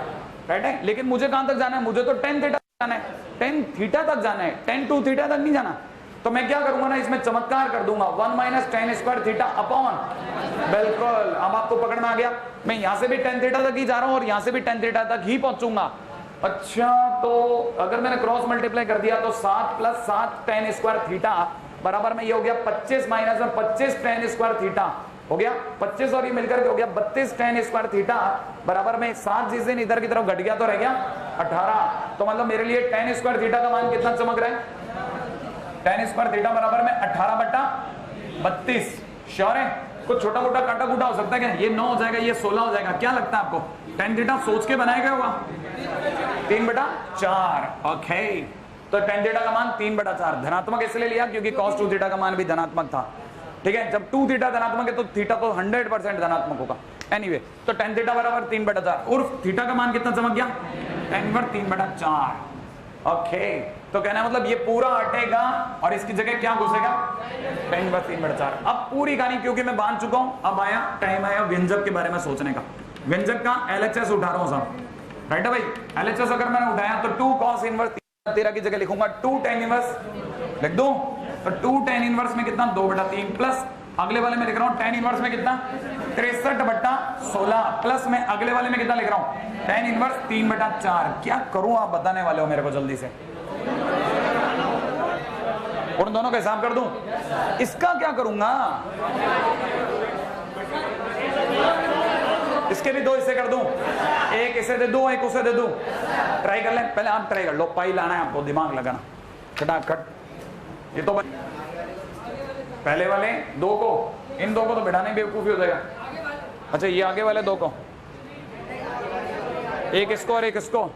राइट है। लेकिन मुझे कहां तक जाना है? मुझे तो tan थीटा जाना है, tan थीटा तक जाना है, tan 2 थीटा तक नहीं जाना। तो मैं क्या करूंगा ना, इसमें चमत्कार कर दूंगा, 1 - tan स्क्वायर थीटा अपॉन, बिल्कुल अब आपको पकड़ में आ गया। मैं यहां से भी tan थीटा तक ही जा रहा हूं और यहां से भी tan थीटा तक ही पहुंचूंगा। अच्छा तो अगर मैंने क्रॉस मल्टीप्लाई कर दिया तो 7 + 7 tan स्क्वायर थीटा बराबर में ये हो गया 25 माइनस और 25 tan स्क्वायर थीटा हो गया 25 और ये मिलकर के हो गया 32 tan स्क्वायर थीटा बराबर में 7 जिस दिन इधर की तरफ घट गया तो रह गया 18। तो मतलब मेरे लिए tan स्क्वायर थीटा का मान कितना चमक रहा है? tan स्क्वायर थीटा बराबर में 18/32। श्योर है? कुछ छोटा मोटा काटा कूटा हो सकता है क्या? ये 9 हो जाएगा, ये 16 हो जाएगा, क्या लगता है आपको? tan थीटा सोच के बनाया गया होगा 3/4। ओके तो tan थीटा का मान 3/4 धनात्मक इसलिए लिया क्योंकि cos 2 थीटा का मान भी धनात्मक था। ठीक है, जब 2 थीटा धनात्मक है तो थीटा तो 100% धनात्मक होगा। एनीवे तो tan थीटा बराबर 3/4 उर्फ थीटा का मान कितना चमक गया? tan inverse 3/4। ओके तो कहना है मतलब ये पूरा हटेगा और इसकी जगह क्या घुसेगा? tan inverse 3/4। अब पूरी कहानी क्योंकि मैं बांध चुका हूं, अब आया टाइम आया व्यंजक के बारे में सोचने का। व्यंजक का LHS उठा रहा हूं साहब, राइट है भाई। LHS अगर मैंने उठाया तो 2 cos इनवर्स 13 की जगह लिखूंगा 2 tan इनवर्स लिख दूं, तो 2 tan इनवर्स में कितना 2/3 प्लस अगले वाले में लिख रहा हूं tan इनवर्स में कितना 63/16 प्लस में अगले वाले में कितना लिख रहा हूं tan इनवर्स 3/4। क्या करूं आप बताने वाले हो मेरे को जल्दी से? उन दोनों का हिसाब कर दूं, इसका क्या करूंगा? इसके भी 2 हिस्से कर दूं, एक इसे दे दूं एक उसे दे दूं। ट्राई कर लें, पहले आप ट्राई कर लो, पाई लाना है आपको, दिमाग लगाना खटाखट। ये तो पहले वाले 2 को, इन 2 को तो बिठाने में बेवकूफी हो जाएगा। अच्छा ये आगे वाले 2 को, एक इसको और एक इसको।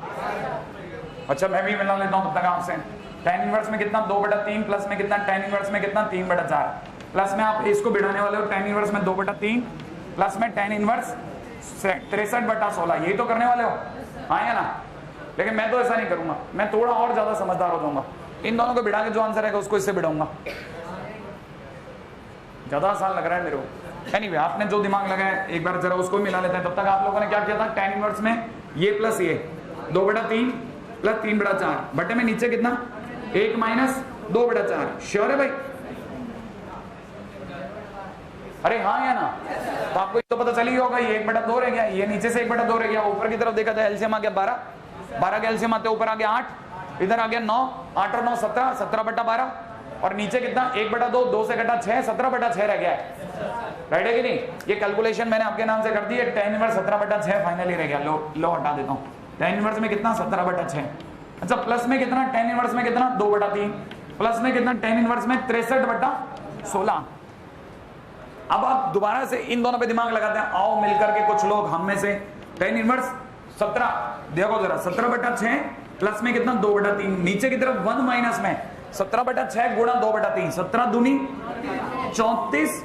अच्छा मैं भी मिला लेता हूं तब तक आपसे। tan इनवर्स में कितना 2/3 प्लस में कितना tan इनवर्स में कितना 3/4 प्लस में आप इसको बिठाने वाले हो tan इनवर्स में 2/3 प्लस में tan इनवर्स 63/16। यही तो करने वाले हो, हाँ या ना? लेकिन मैं तो ऐसा नहीं करूंगा, मैं थोड़ा और ज्यादा समझदार हो जाऊंगा। इन दोनों को बिठा के जो आंसर है उसको इससे बिठाऊंगा। ज्यादा आसान लग रहा है मेरे को। एनीवे आपने जो दिमाग लगाया एक बार जरा उसको मिला लेते हैं। तब तक आप लोगों ने क्या किया था, tan इनवर्स में ये प्लस ये 2/3 प्लस 3/4 बटे में नीचे कितना 1 माइनस 2/4। श्योर है भाई? अरे हाँ या ना? तो आपको तो पता चली होगा ये 1/2 रह गया, ये नीचे से 1/2 रह गया, ऊपर की तरफ देखा था एलसीएम आ गया 12 का एलसीएम आते ऊपर आ गया 8, इधर आ गया 9, 8 और 9 17, 17/12 और नीचे कितना 1/2, 2 से घटा 6, 17/6 रह गया है। राइट है कि नहीं? ये कैलकुलेशन मैंने आपके नाम से कर दी है। tan इनवर्स 17/6 फाइनली रह गया। लो हटा देता हूँ। tan इनवर्स में कितना 17/6। अच्छा प्लस में कितना tan इनवर्स में कितना 2/3 प्लस में कितना tan इनवर्स में 63/16। अब आप दोबारा से इन दोनों पे दिमाग लगाते हैं। आओ मिलकर के कुछ लोग हम में से tan इनवर्स 17 देखो जरा 17/6 प्लस में कितना 2/3 नीचे की तरफ 1 माइनस में 17/6 गुणा 2/3 17 दूनी 34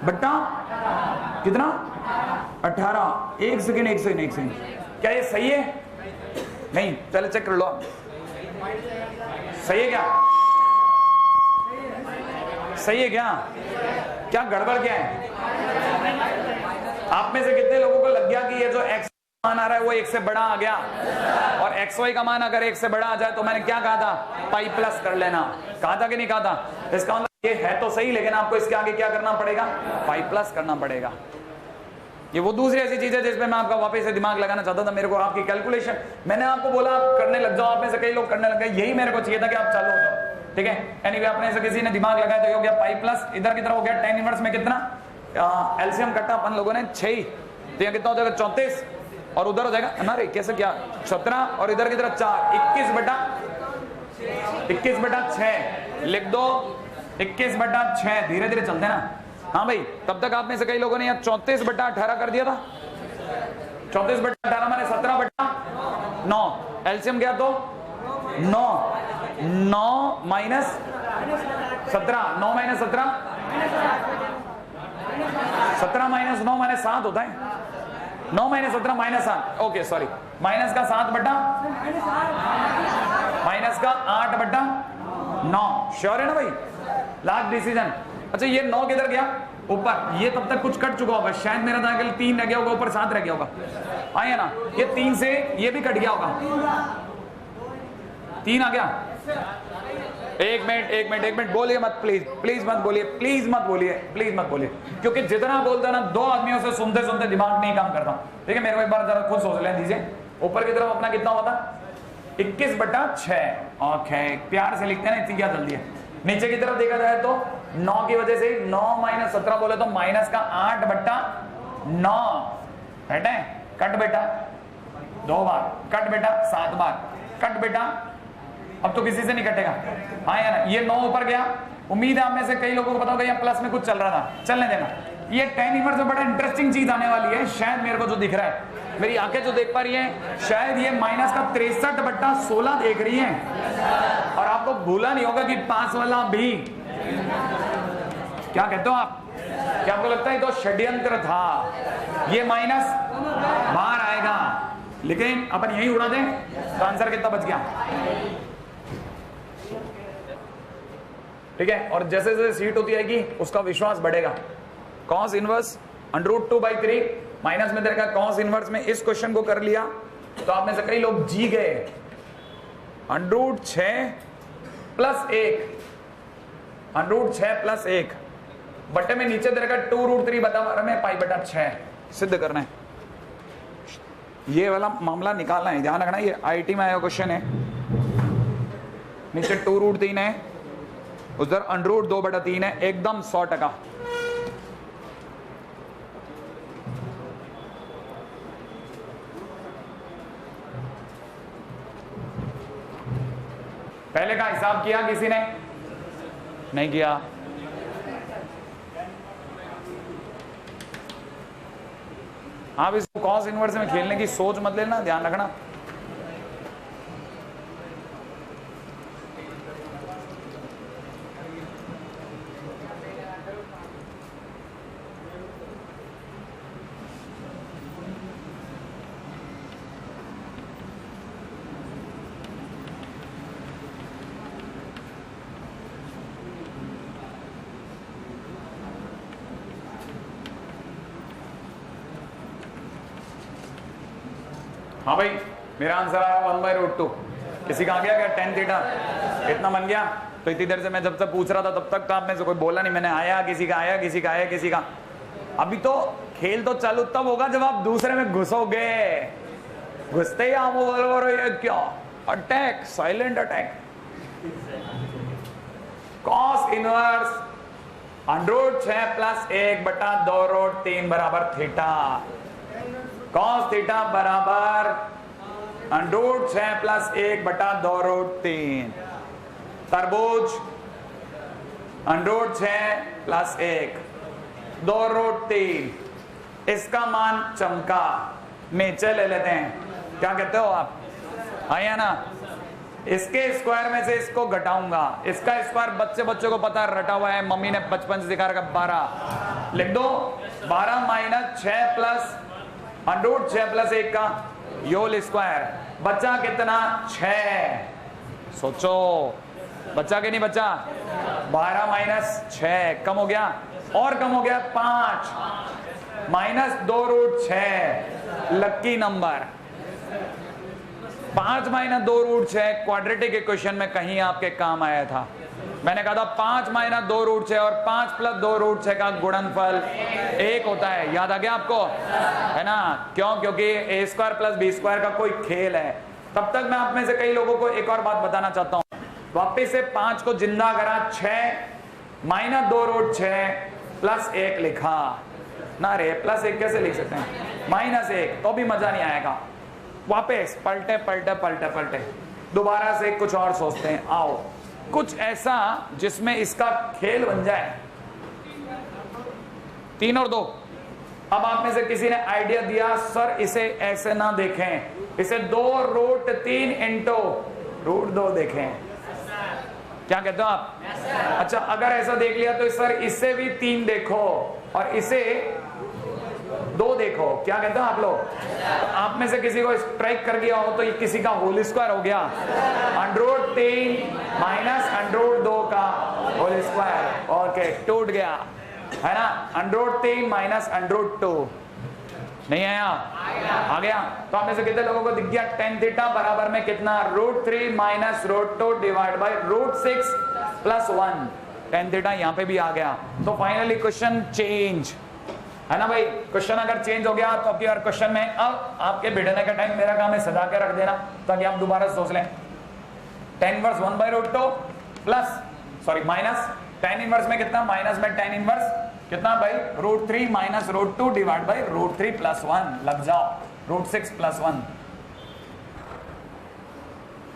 बट्टा कितना 18। एक सेकेंड क्या ये सही है? नहीं पहले चेक कर लो आप। सही है क्या? सही है क्या गड़बड़ क्या है? आप में से कितने लोगों को लग गया कि ये जो x मान आ रहा है वो 1 से बड़ा आ गया, और xy का मान अगर 1 से बड़ा आ जाए तो मैंने क्या कहा था, पाई प्लस कर लेना। कहा था कि नहीं कहा था? इसका मतलब ये है तो सही, लेकिन आपको इसके आगे क्या करना पड़ेगा, पाई प्लस करना पड़ेगा। ये वो दूसरी ऐसी चीज है जिसमें मैं आपका वापस से दिमाग लगाना चाहता था। मेरे को आपकी कैलकुलेशन मैंने आपको बोला आप करने लग जाओ, आप में से कई लोग करने लग गए, यही मेरे को चाहिए था कि आप चालू हो जाओ। ठीक है, एनीवे आपने से किसी ने दिमाग लगाया तो ये हो गया पाई प्लस, इधर की तरफ हो गया tan इनवर्स में कितना एलसीएम कटा अपन लोगों ने 6, तो यहाँ कितना हो जाएगा 34 और उधर हो जाएगा अरे कैसे क्या 17 और इधर की तरफ 4 21/6 लिख दो 21/6 धीरे धीरे चलते ना। हाँ भाई तब तक आप में से कई लोगों ने यहाँ 34/18 कर दिया था। 34/18 माने 17/9 एलसीएम क्या तो 9 माइनस 17 9 माइनस 17 17 माइनस 9 माइनस 7 होता है। 9 minus 17 minus 8 okay sorry minus का 7 बटा माइनस का 8/9 श्योर है ना भाई? Last decision. अच्छा ये 9 किधर गया ऊपर, ये तब तक कुछ कट चुका होगा शायद, मेरा था 3 रह गया होगा ऊपर 7 रह गया होगा, आया ना? ये 3 से ये भी कट गया होगा, 3 आ गया। एक मिनट बोलिए मत प्लीज मत बोलिए क्योंकि जितना बोलता ना 2 आदमियों से सुनते सुनते दिमाग नहीं काम करता। ठीक है मेरे को एक बार जरा खुद सोच लेने दीजिए। ऊपर की तरफ अपना कितना होता 21/6 ओके प्यार से लिखते हैं ना, इतनी क्या जल्दी है। नीचे की तरफ देखा जाए तो 9 की वजह से 9 माइनस 17 बोले तो माइनस का 8/9 है कट बेटा 2 बार कट बेटा 7 बार कट बेटा, अब तो किसी से नहीं कटेगा। हाँ या ना? ये 9 ऊपर गया, उम्मीद है आप में से कई लोगों को पता होगा यहाँ प्लस में कुछ चल रहा था, चलने देना। ये tan इनवर्स में बड़ा इंटरेस्टिंग चीज आने वाली है, शायद मेरे को जो दिख रहा है, मेरी आंखें जो देख पा रही हैं, शायद ये माइनस का 63/16 देख रही हैं। और आपको भूला नहीं होगा कि पास वाला भी, क्या कहते हो आप, क्या आपको लगता है तो षड्यंत्र था, ये माइनस बाहर आएगा, लेकिन अपन यही उड़ा दें तो आंसर कितना बच गया। ठीक है, और जैसे जैसे सीट होती जाएगी उसका विश्वास बढ़ेगा। कॉस इनवर्स √2/3 माइनस में देखा कॉस इनवर्स में इस क्वेश्चन को कर लिया तो आप में से कई लोग जी गए। √6 + 1 बटे में नीचे देखा 2√3 बता में π/6 सिद्ध करना है। ये वाला मामला निकालना है, ध्यान रखना, ये आईटी में आया क्वेश्चन है। नीचे 2√3 है, उधर √2/3 है, एकदम 100%। पहले का हिसाब किया किसी ने? नहीं किया। आप इसको कॉस इनवर्स में खेलने की सोच मत लेना, ध्यान रखना। हाँ भाई, मेरा आंसर आया 1/√2। किसी का आ गया क्या? tan थीटा इतना बन गया। तो इतनी देर से मैं जब तक पूछ रहा था तब तक तो आप में से कोई बोला नहीं। मैंने आया, किसी का आया, किसी का आया, किसी का। अभी तो खेल तो चालू तब होगा जब आप दूसरे में घुसोगे। घुसते ही आप बोलो ये क्या attack, silent attack. Cos inverse √6 + 1/2√3 बराबर थीटा। कॉस थीटा बराबर √6 + 1/2√3। तरबूज √6 + 1/2√3। इसका मान चमका। नीचे ले लेते हैं। क्या कहते हो आप? आया ना? इसके स्क्वायर में से इसको घटाऊंगा। इसका स्क्वायर बच्चे को पता रटा हुआ है, मम्मी ने बचपन से सिखा रखा। 12 लिख दो। 12 - 6 + √6 + 1 का योल स्क्वायर। बच्चा कितना? 6। सोचो बच्चा के नहीं बच्चा? 12 - 6 कम हो गया, और कम हो गया 5 - 2√6 लक्की नंबर। 5 - 2√6 क्वाड्रेटिक इक्वेशन में कहीं आपके काम आया था। मैंने कहा था 5 - 2√6 और 5 + 2√6 का गुणनफल 1 होता है। याद आ गया आपको? है ना? क्यों? क्योंकि a² + b² का कोई खेल है। तब तक मैं आप में से कई लोगों को एक और बात बताना चाहता हूं। वापिस से 5 को जिंदा करा, 6 - 2√6 + 1 लिखा ना रे। +1 कैसे लिख सकते हैं? -1 तो भी मजा नहीं आएगा। वापस पलटे दोबारा से कुछ और सोचते हैं। आओ कुछ ऐसा जिसमें इसका खेल बन जाए। 3 और 2। अब आप में से किसी ने आइडिया दिया, सर इसे ऐसे ना देखें, इसे 2√3 × √2 देखें। क्या कहते हो आप? अच्छा, अगर ऐसा देख लिया तो सर इससे भी 3 देखो और इसे 2 देखो। क्या कहते हो आप लोग? तो आप में से किसी को स्ट्राइक कर गया हो तो ये किसी का होल स्क्वायर हो गया। √3 - √2 का होल स्क्वायर। ओके, टूट गया है ना? √3 - √2 नहीं आया? आ गया। तो आप में से कितने लोगों को दिख गया? tan थीटा बराबर में कितना? √3 - √2 /√6 + 1। tan थीटा यहां पे भी आ गया। तो फाइनली क्वेश्चन चेंज है ना भाई? क्वेश्चन अगर चेंज हो गया तो आपके हर क्वेश्चन में अब आपके बैठने का टाइम मेरा काम है सजा के रख देना ताकि आप दोबारा सोच लें। tan inverse 1/√2 plus sorry minus tan inverse में कितना? माइनस में tan इनवर्स कितना भाई? √3 - √2 /√3 + 1 लग जाओ। √6 + 1।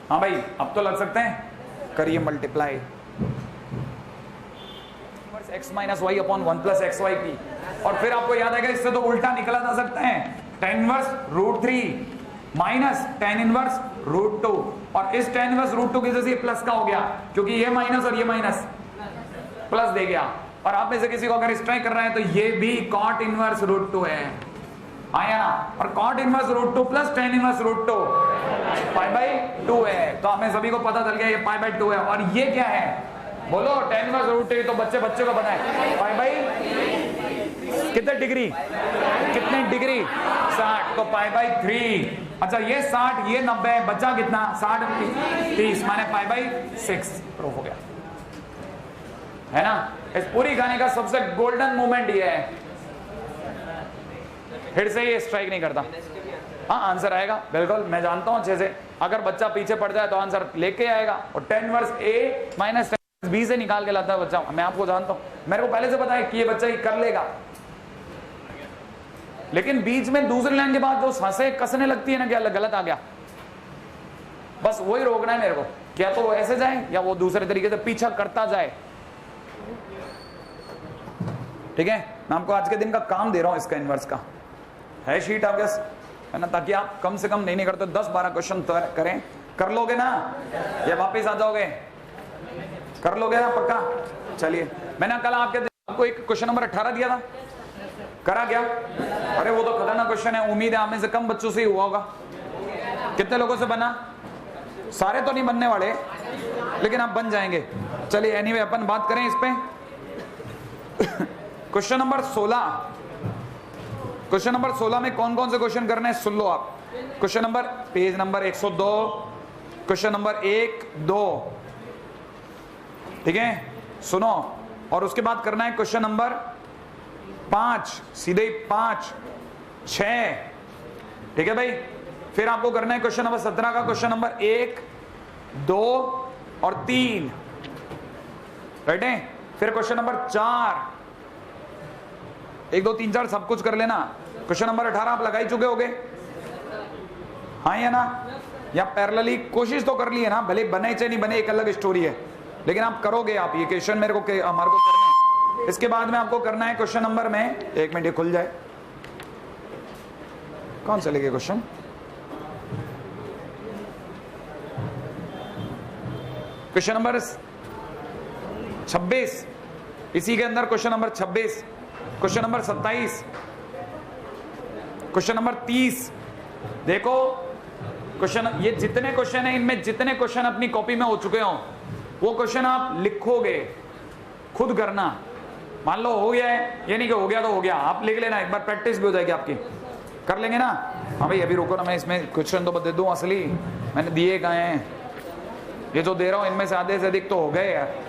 हाँ भाई, अब तो लग सकते हैं। करिए मल्टीप्लाई। x - y/1 + xy की। और फिर आपको याद आएगा इससे तो उल्टा निकला जा सकता है। tan inverse √3 minus tan inverse √2 और इस tan इनवर्स √2 की वजह से प्लस का हो गया क्योंकि ये माइनस और ये माइनस प्लस दे गया। और आप में से किसी को अगर स्ट्राइक कर रहा है तो ये भी cot इनवर्स √2 है। आया ना? और cot inverse √2 plus tan inverse √2 π/2 है। तो आप में सभी को पता चल गया ये π/2 है। और ये क्या है? बोलो tan इनवर्स √2 तो बच्चे को पता है। π/, कितने डिग्री? कितने डिग्री? 60। तो π/3। अच्छा, ये 60, ये 90, बच्चा कितना? 60 30 माने π/6 प्रूफ हो गया। है ना? इस पूरी कहानी का सबसे गोल्डन मोमेंट ये है। फिर से ये स्ट्राइक नहीं करता। हाँ, आंसर आएगा बिल्कुल, मैं जानता हूं अच्छे से। अगर बच्चा पीछे पड़ जाए तो आंसर लेके आएगा। और tan inverse a - tan inverse b से निकाल के लाता है बच्चा। मैं आपको जानता हूं, मेरे को पहले से पता है कि ये बच्चा ये कर लेगा। लेकिन बीच में दूसरी लाइन के बाद जो सांसें कसने लगती है ना, क्या गलत आ गया, बस वही रोकना है मेरे को। क्या तो वो ऐसे जाए या वो दूसरे तरीके से पीछा करता जाए। ठीक है, मैं आपको आज के दिन का काम दे रहा हूं। इसका इनवर्स का है शीट आप है ना, ताकि आप कम से कम नहीं करते 10-12 क्वेश्चन करें। कर लोगे ना? या वापस आ जाओगे? कर लोगे ना पक्का? चलिए, मैंने कल आपको एक क्वेश्चन नंबर 18 दिया था, करा क्या? अरे वो तो खतरनाक क्वेश्चन है। उम्मीद है आप में से कम बच्चों से ही हुआ होगा। कितने लोगों से बना? सारे तो नहीं बनने वाले, लेकिन आप बन जाएंगे। चलिए, एनीवे अपन बात करें इस पे। क्वेश्चन नंबर 16 में कौन कौन से क्वेश्चन करने हैं सुन लो आप। Question number page number 102, question number 1, 2, ठीक है, सुनो। और उसके बाद करना है क्वेश्चन नंबर 5, सीधे 5, 6, ठीक है भाई। फिर आपको करना है क्वेश्चन नंबर 17 का क्वेश्चन नंबर 1, 2 और 3, राइट है। फिर क्वेश्चन नंबर 4, 1, 2, 3, 4 सब कुछ कर लेना। क्वेश्चन नंबर 18 आप लगा ही चुके होगे, हाँ या ना, या पैरेलली कोशिश तो कर ली है ना, भले बने चाहे नहीं बने एक अलग स्टोरी है, लेकिन आप करोगे। आप ये क्वेश्चन मेरे को हमारे को करना है। इसके बाद में आपको करना है क्वेश्चन नंबर में, 1 मिनट ये खुल जाए, कौन से लेंगे क्वेश्चन, क्वेश्चन नंबर 26, इसी के अंदर question number 26, question number 27, question number 30। देखो क्वेश्चन, ये जितने क्वेश्चन है इनमें जितने क्वेश्चन अपनी कॉपी में हो चुके हो वो क्वेश्चन आप लिखोगे, खुद करना। मान लो हो गया है, ये नहीं कि हो गया तो हो गया, आप लिख लेना, एक बार प्रैक्टिस भी हो जाएगी आपकी, कर लेंगे ना। हाँ भाई अभी रुको ना, मैं इसमें क्वेश्चन तो दे दूं, असली मैंने दिए गए हैं, ये जो दे रहा हूं इनमें से आधे से अधिक तो हो गए यार।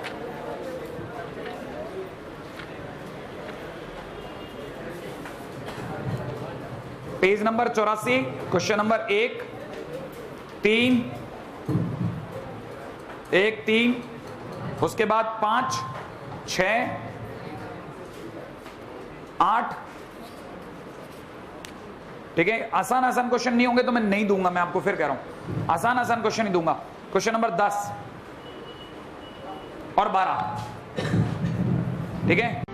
पेज नंबर 84, क्वेश्चन नंबर 1, 3, 1, 3, उसके बाद 5, 6, 8, ठीक है। आसान आसान क्वेश्चन नहीं होंगे तो मैं नहीं दूंगा, मैं आपको फिर कह रहा हूं आसान आसान क्वेश्चन नहीं दूंगा। क्वेश्चन नंबर 10 और 12, ठीक है।